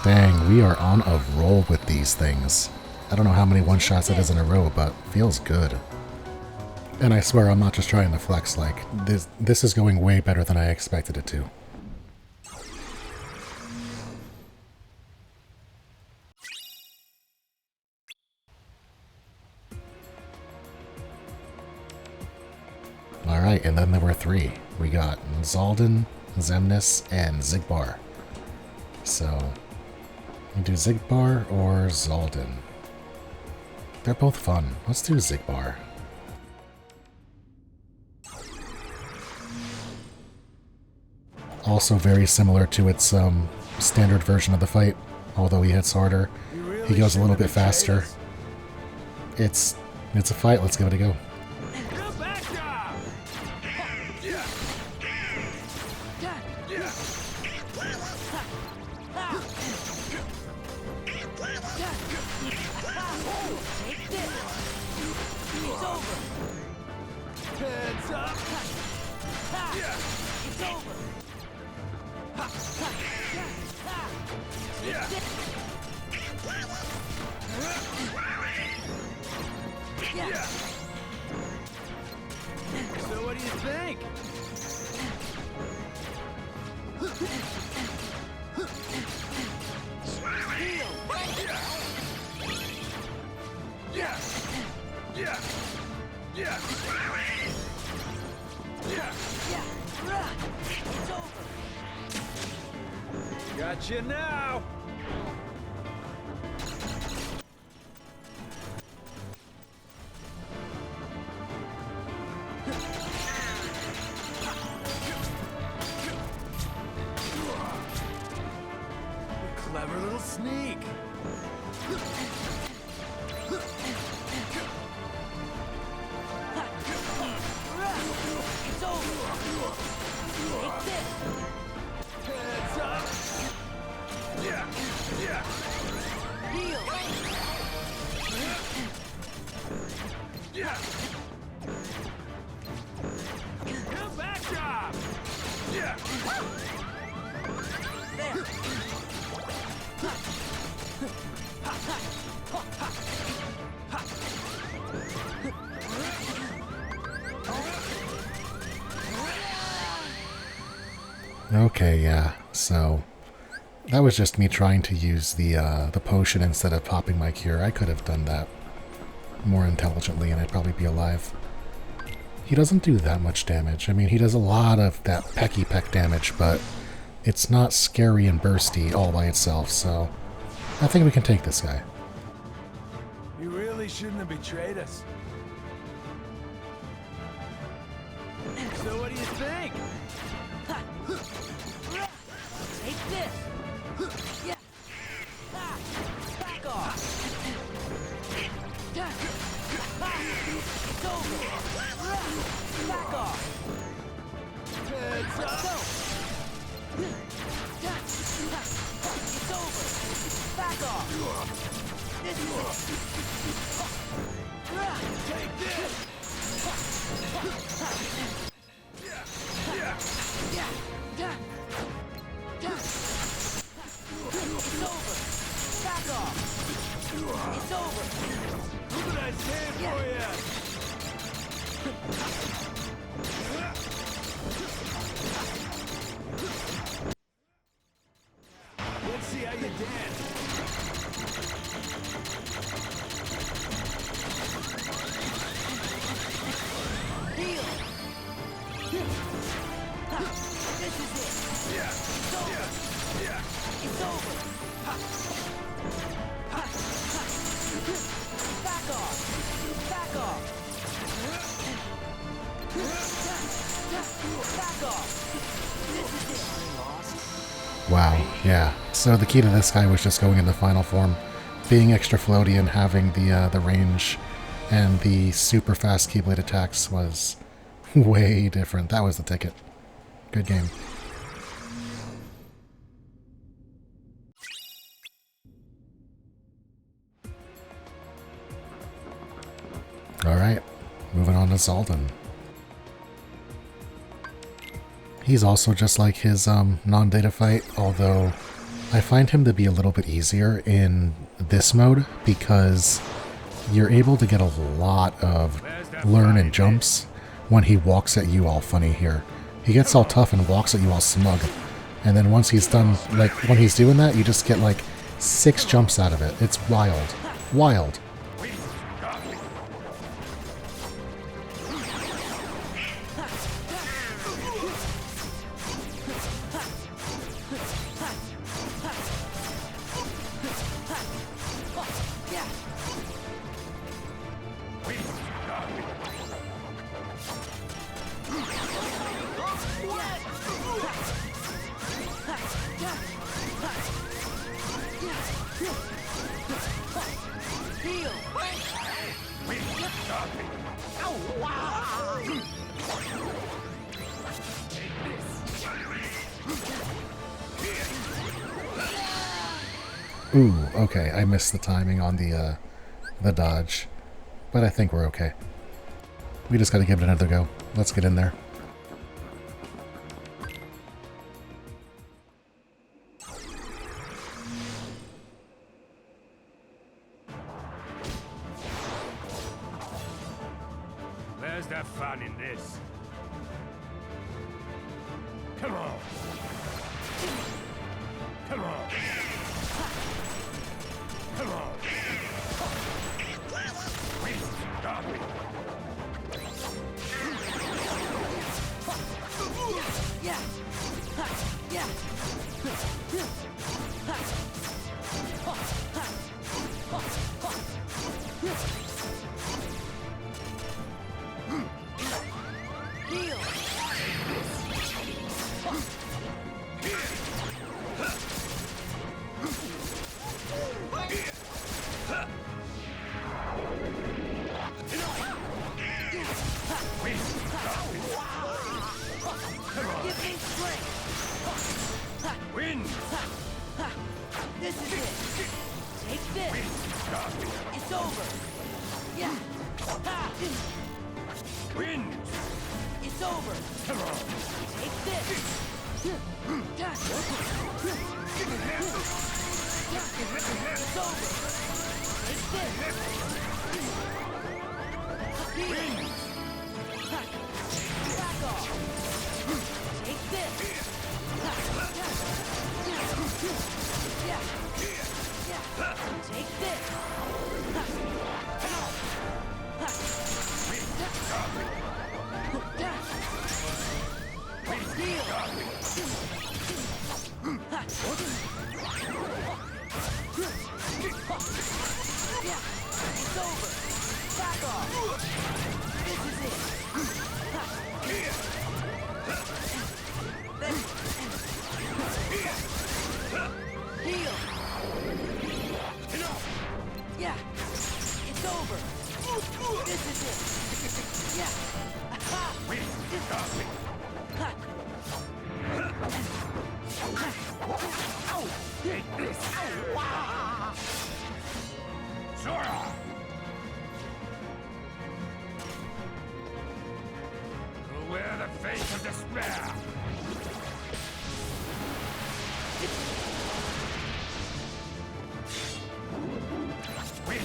Dang, we are on a roll with these things. I don't know how many one-shots it is in a row, but feels good. And I swear I'm not just trying to flex, like, this is going way better than I expected it to. Alright, and then there were three. We got Zaldin, Xemnas, and Xigbar. So, you do Xigbar or Zaldin? They're both fun. Let's do Xigbar. Also very similar to its standard version of the fight, although he hits harder. He goes a little bit faster. It's a fight. Let's give it a go. So what do you think? Gotcha now! Clever little sneak! It's over! Take this! Okay, yeah. So that was just me trying to use the potion instead of popping my cure. I could have done that more intelligently, and I'd probably be alive. He doesn't do that much damage. I mean, he does a lot of that pecky peck damage, but it's not scary and bursty all by itself. So I think we can take this guy. You really shouldn't have betrayed us. So what do you think? Take this. Yeah. Back off. It's over. Back off. Heads up. Go. It's over. Back off. This is it. Take this. It's over. Back off. It's over. Look at that stand for you. Let's see how you dance. Heal. This is it. It's over. It's over. Back off. Back off. Back off. This is it. Wow, yeah. So the key to this guy was just going in the final form, being extra floaty and having the range and the super fast Keyblade attacks was way different. That was the ticket. Good game. Alright, moving on to Zaldin. He's also just like his non-data fight, although I find him to be a little bit easier in this mode because you're able to get a lot of learn and jumps when he walks at you all funny here. He gets all tough and walks at you all smug. And then once he's done, like when he's doing that, you just get like 6 jumps out of it. It's wild. Wild. Heal. Ooh, okay, I missed the timing on the dodge, but I think we're okay. We just gotta give it another go. Let's get in there. Where's the fun in this? Come on. Come on. Come on. Stop it. Yeah. Yeah. Heal. Give me strength. Win. This is it. Take this. It's over. Yeah. Ha. Win. It's over. Come on. Take this. It's over. Take this. Heal. Back off. Take this. Take this! Sora! Who wear the face of despair! Wait,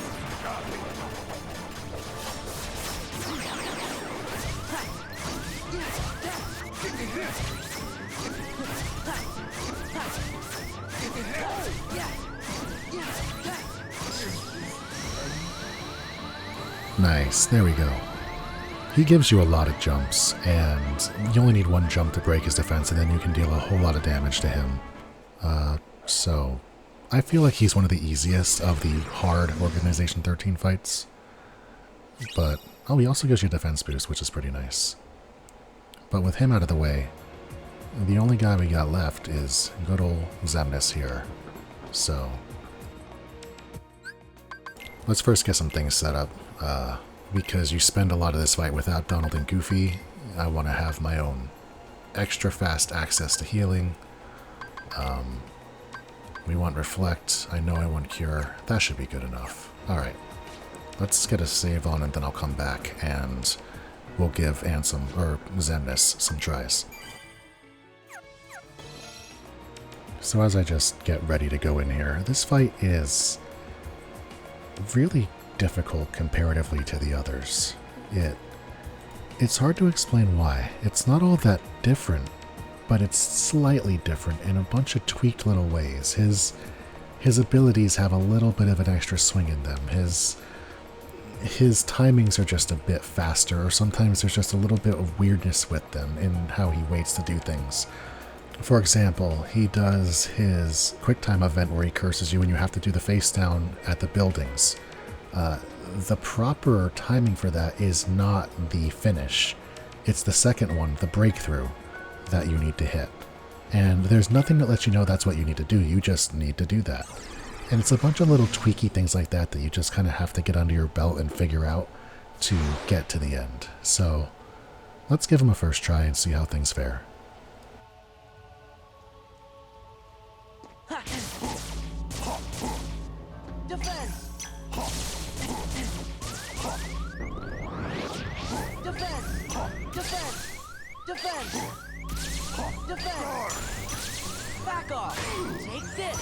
Nice, there we go. He gives you a lot of jumps, and you only need one jump to break his defense, and then you can deal a whole lot of damage to him. So I feel like he's one of the easiest of the hard Organization 13 fights. But, oh, he also gives you a defense boost, which is pretty nice. But with him out of the way, the only guy we got left is good old Xemnas here. So let's first get some things set up. Because you spend a lot of this fight without Donald and Goofy, I want to have my own extra fast access to healing. We want Reflect. I know I want Cure. That should be good enough. Alright. Let's get a save on and then I'll come back and we'll give Ansem, or Xemnas, some tries. So as I just get ready to go in here, this fight is really difficult comparatively to the others. It's hard to explain why. It's not all that different, but it's slightly different in a bunch of tweaked little ways. His abilities have a little bit of an extra swing in them. His timings are just a bit faster, or sometimes there's just a little bit of weirdness with them in how he waits to do things. For example, he does his quick time event where he curses you and you have to do the face down at the buildings. The proper timing for that is not the finish. It's the second one, the breakthrough, that you need to hit. And there's nothing that lets you know that's what you need to do. You just need to do that. And it's a bunch of little tweaky things like that that you just kind of have to get under your belt and figure out to get to the end. So let's give him a first try and see how things fare. Defense! Defense! Defense! Defense! Defense! Back off! Take this!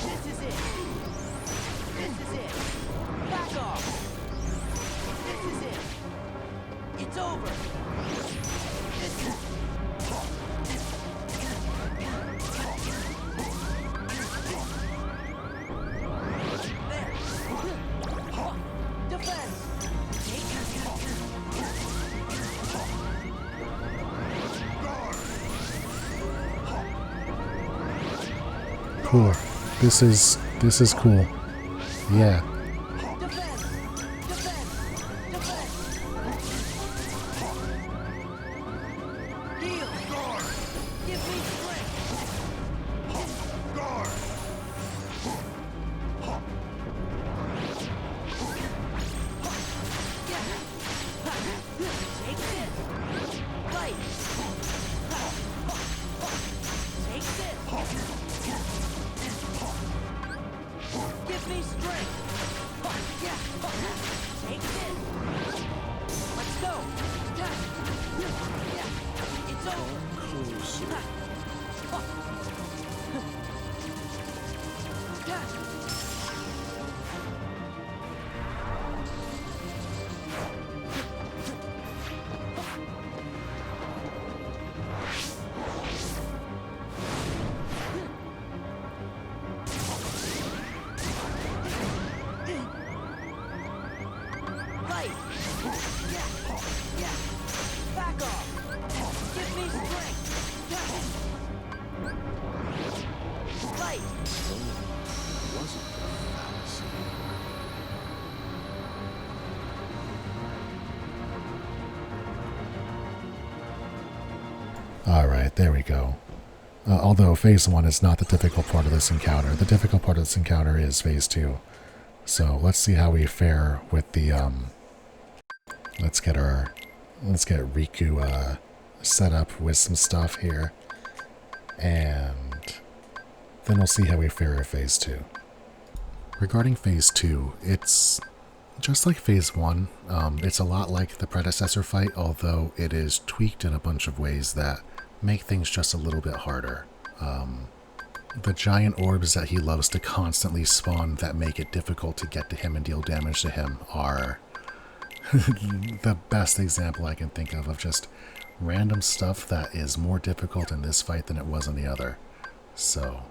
This is it! This is it! Back off! This is it! It's over! This is... There! Defense! Cool. This is cool. Yeah. Defense! Defense! Defense! Heal! Give me strength! Take this! Fight! Take this! Give me strength! Take this! Let's go! It's over! Fight! Back off! Give me strength! Fight! Alright, there we go. Although Phase 1 is not the difficult part of this encounter. The difficult part of this encounter is Phase 2. So let's see how we fare with the let's get Riku set up with some stuff here, and then we'll see how we fare at Phase 2. Regarding Phase 2, it's just like Phase 1. It's a lot like the predecessor fight, although it is tweaked in a bunch of ways that make things just a little bit harder. The giant orbs that he loves to constantly spawn that make it difficult to get to him and deal damage to him are the best example I can think of just random stuff that is more difficult in this fight than it was in the other. So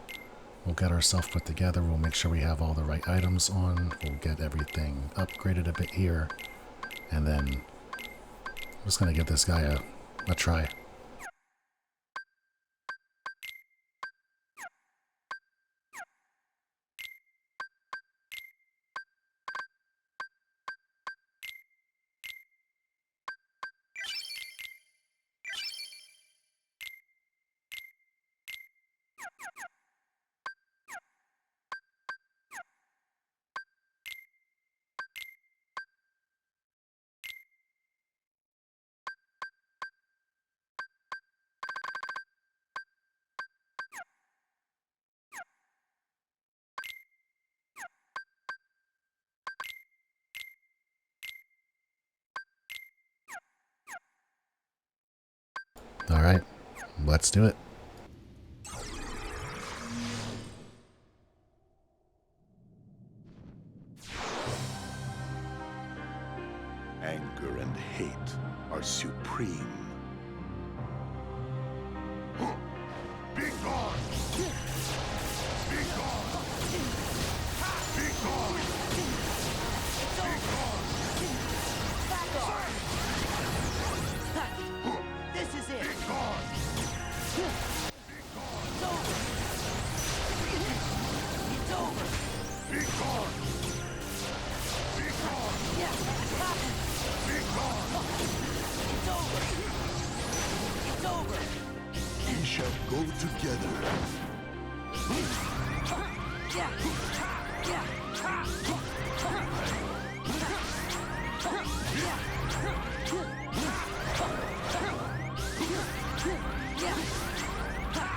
we'll get ourselves put together, we'll make sure we have all the right items on, we'll get everything upgraded a bit here, and then I'm just going to give this guy a try. Alright, let's do it. Anger and hate are supreme. Be gone! Be gone! Be gone! Be gone! Back off! This is it! Be gone! It's over! It's over! Be gone! Be gone! Yeah! Be gone! It's over! It's over! We shall go together. Yeah! Yeah! Yeah!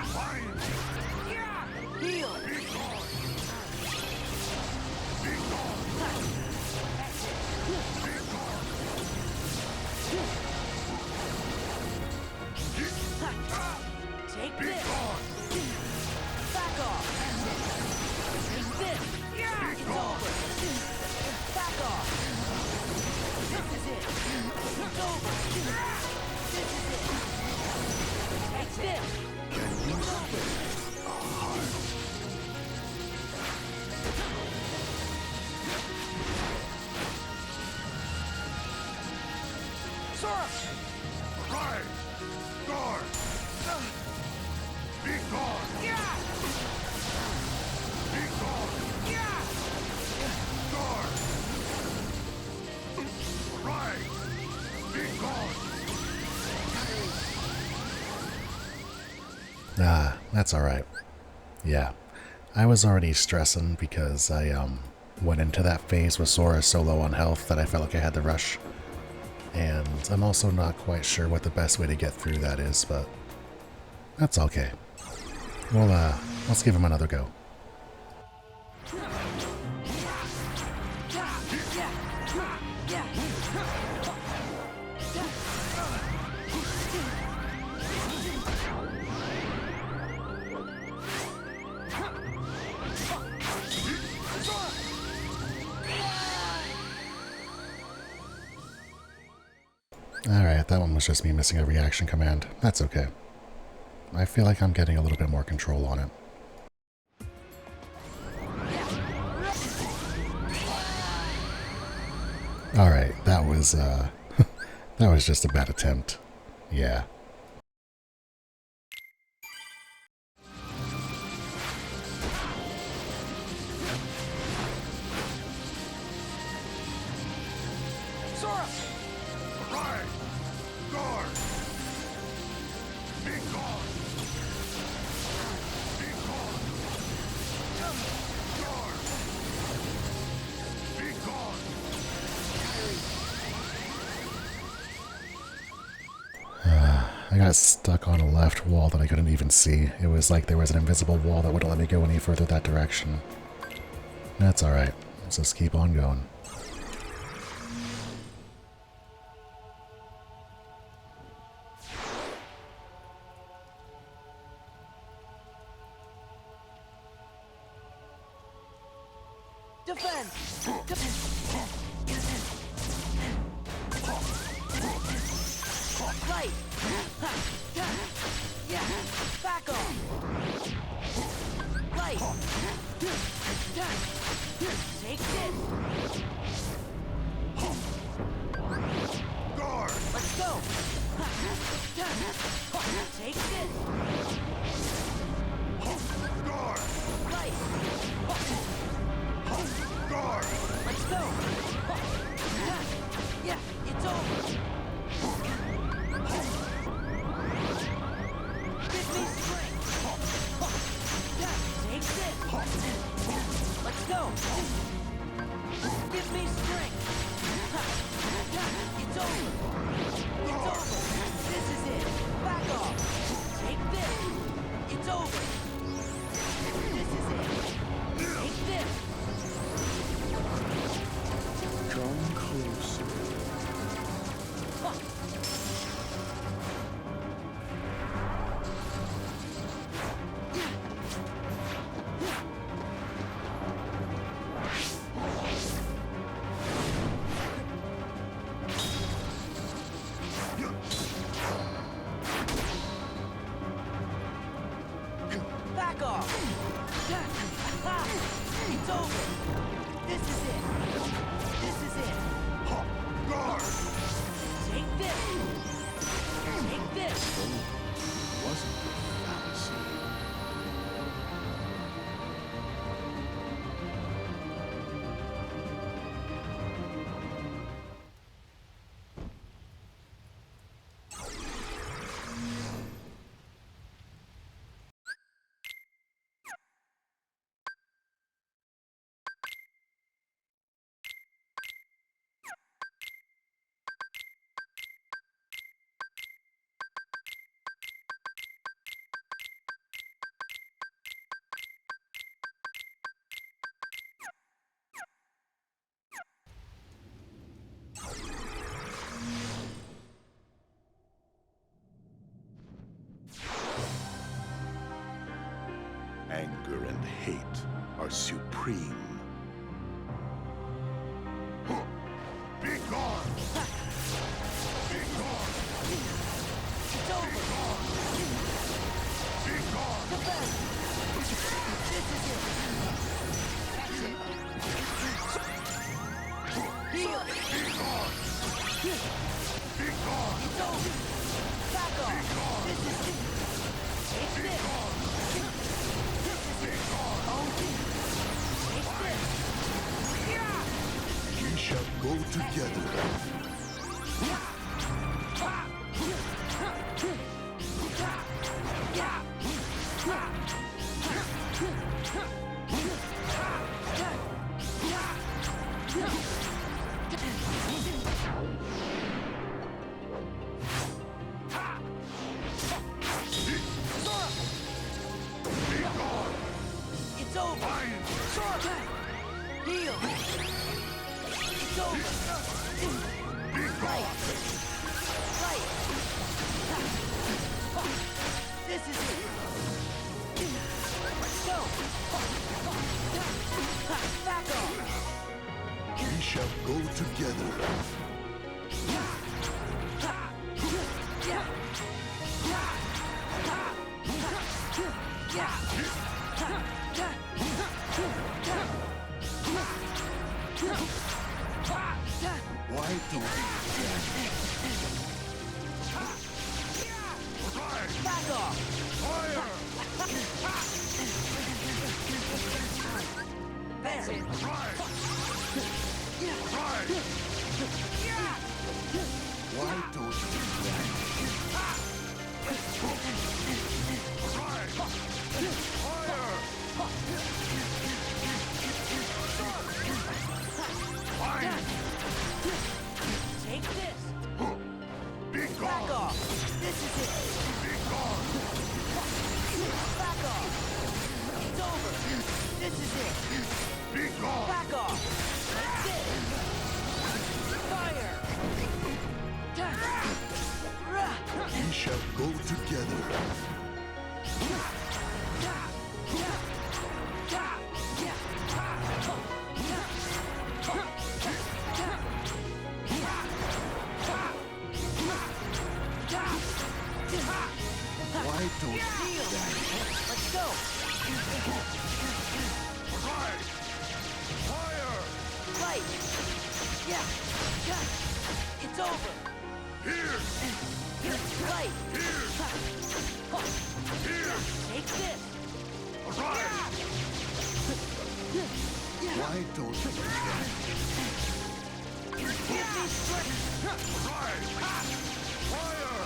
Find! Heal! Be gone! Be gone! Be gone! Take Be this! gone! Back off! Take this! It's over! Back off! This is it! It's over! This is it! Take this! Can you spare a heart? Sora! Right! Guard! Be gone! Yeah! Be gone! Yeah! Guard! Right! Be gone! Ah, that's alright. Yeah, I was already stressing because I went into that phase with Sora so low on health that I felt like I had to rush. And I'm also not quite sure what the best way to get through that is, but that's okay. Well, let's give him another go. Alright, that one was just me missing a reaction command. That's okay. I feel like I'm getting a little bit more control on it. Alright, that was, that was just a bad attempt. Yeah. Sora! Right! Guard! Be gone! Be gone! Guard! Be gone! I got stuck on a left wall that I couldn't even see. It was like there was an invisible wall that wouldn't let me go any further that direction. That's alright. Let's just keep on going. Defend! Right! Yeah! Back off! Right! Take this! Guard! Let's go! Take this! Guard! Right! Guard! Let's go! Yeah, it's over! Give me strength! Take this! Let's go! Give me strength! It's over! It's over! This is it! Back off! Take this! It's over! This is it! Take this! Come closer. Back off! It's over! This is it! This is it! Guard! Take this! Take this! Wasn't a fallacy. Anger and hate are supreme. Be gone! Be gone! It's over! Be gone! Defend! This is it! That's it! Heal! Be gone! Be gone! It's over! Back off! This is it! Take this! This is it! Oh! Take this! Yeah! We shall go together. Be gone! It's over! Sora! Heal! It's over! Be gone! Right! This is it! Let's go! Back off! We shall go together. Why don't Back off! fire? That's it! Rise! Rise! Why don't you rise? Fire! Fire! Take this! Be Back gone! off! This is it! Back off! Like this! Fire! We shall go together. Why don't you Let's go! Right! Fire! Fight! Yeah! It's over! Here! Fight! Here! Here! Take this! Right! why don't you Give me strength! Right! Fire!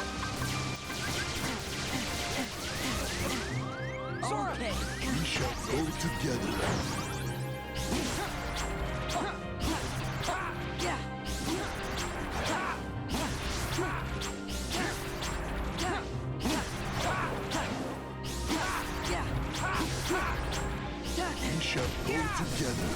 Okay! we shall go together. Yeah! We shall go together.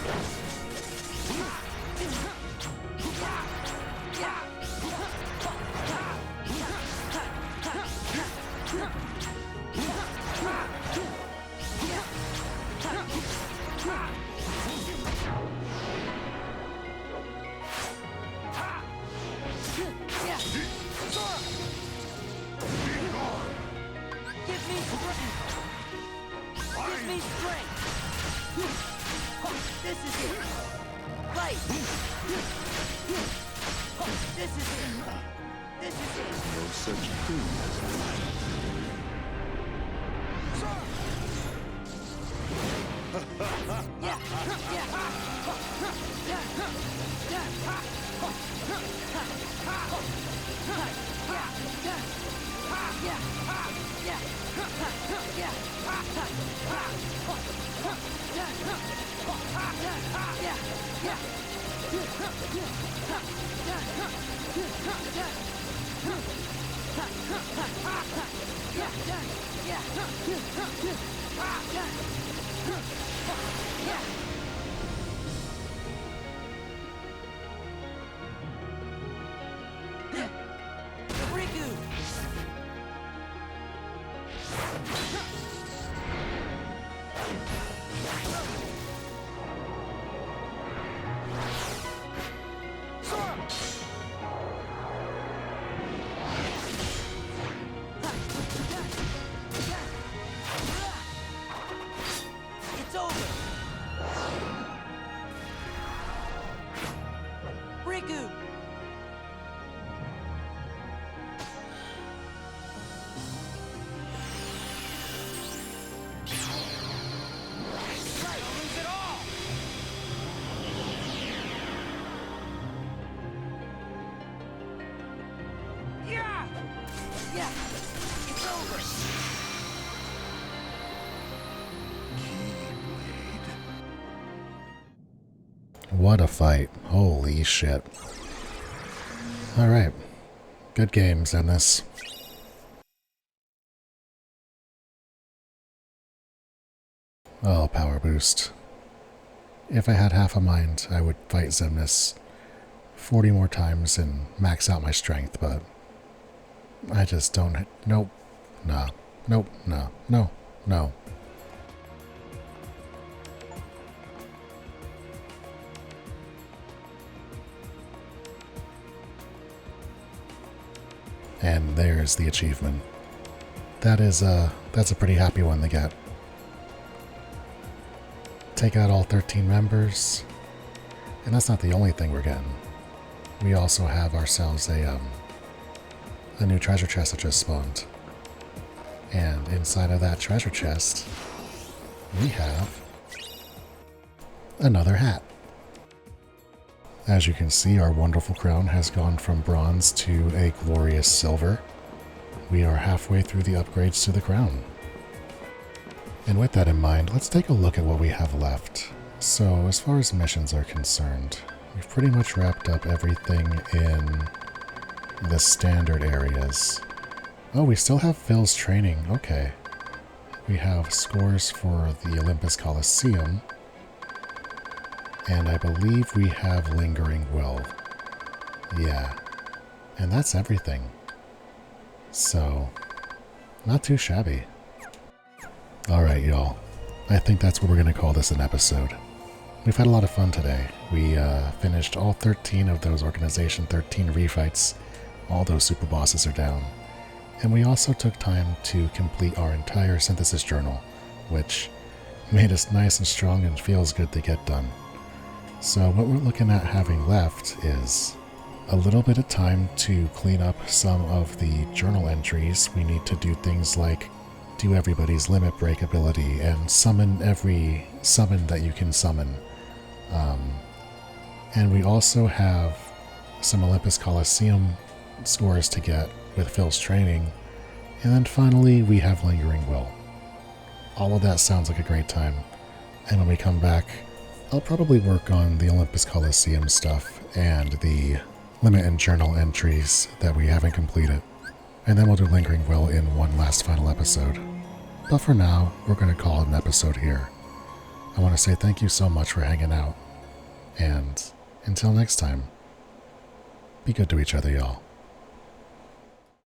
Give me strength! Give me strength! This is it! Fight! This is it! This is it! No such thing as light. Yeah! Riku! It's over! Riku! Lose it all! Yeah! Yeah! It's over! Keyblade. What a fight. Holy shit. Alright. Good games in this. Oh, power boost. If I had half a mind, I would fight Xemnas 40 more times and max out my strength, but I just don't. Nope. No. Nope. No. No. No. And there's the achievement. That's a pretty happy one to get. Take out all 13 members. And that's not the only thing we're getting. We also have ourselves a new treasure chest that just spawned. And inside of that treasure chest, we have another hat. As you can see, our wonderful crown has gone from bronze to a glorious silver. We are halfway through the upgrades to the crown. And with that in mind, let's take a look at what we have left. So, as far as missions are concerned, we've pretty much wrapped up everything in the standard areas. Oh, we still have Phil's training. Okay. We have scores for the Olympus Coliseum. And I believe we have Lingering Will. Yeah. And that's everything. So, not too shabby. Alright, y'all. I think that's what we're going to call this an episode. We've had a lot of fun today. We finished all 13 of those Organization 13 refights. All those super bosses are down. And we also took time to complete our entire synthesis journal, which made us nice and strong and feels good to get done. So what we're looking at having left is a little bit of time to clean up some of the journal entries. We need to do things like do everybody's limit break ability and summon every summon that you can summon. And we also have some Olympus Coliseum scores to get with Phil's training. And then finally we have Lingering Will. All of that sounds like a great time. And when we come back, I'll probably work on the Olympus Coliseum stuff and the limit and journal entries that we haven't completed. And then we'll do Lingering Will in one last final episode. But for now, we're going to call it an episode here. I want to say thank you so much for hanging out. And until next time, be good to each other, y'all.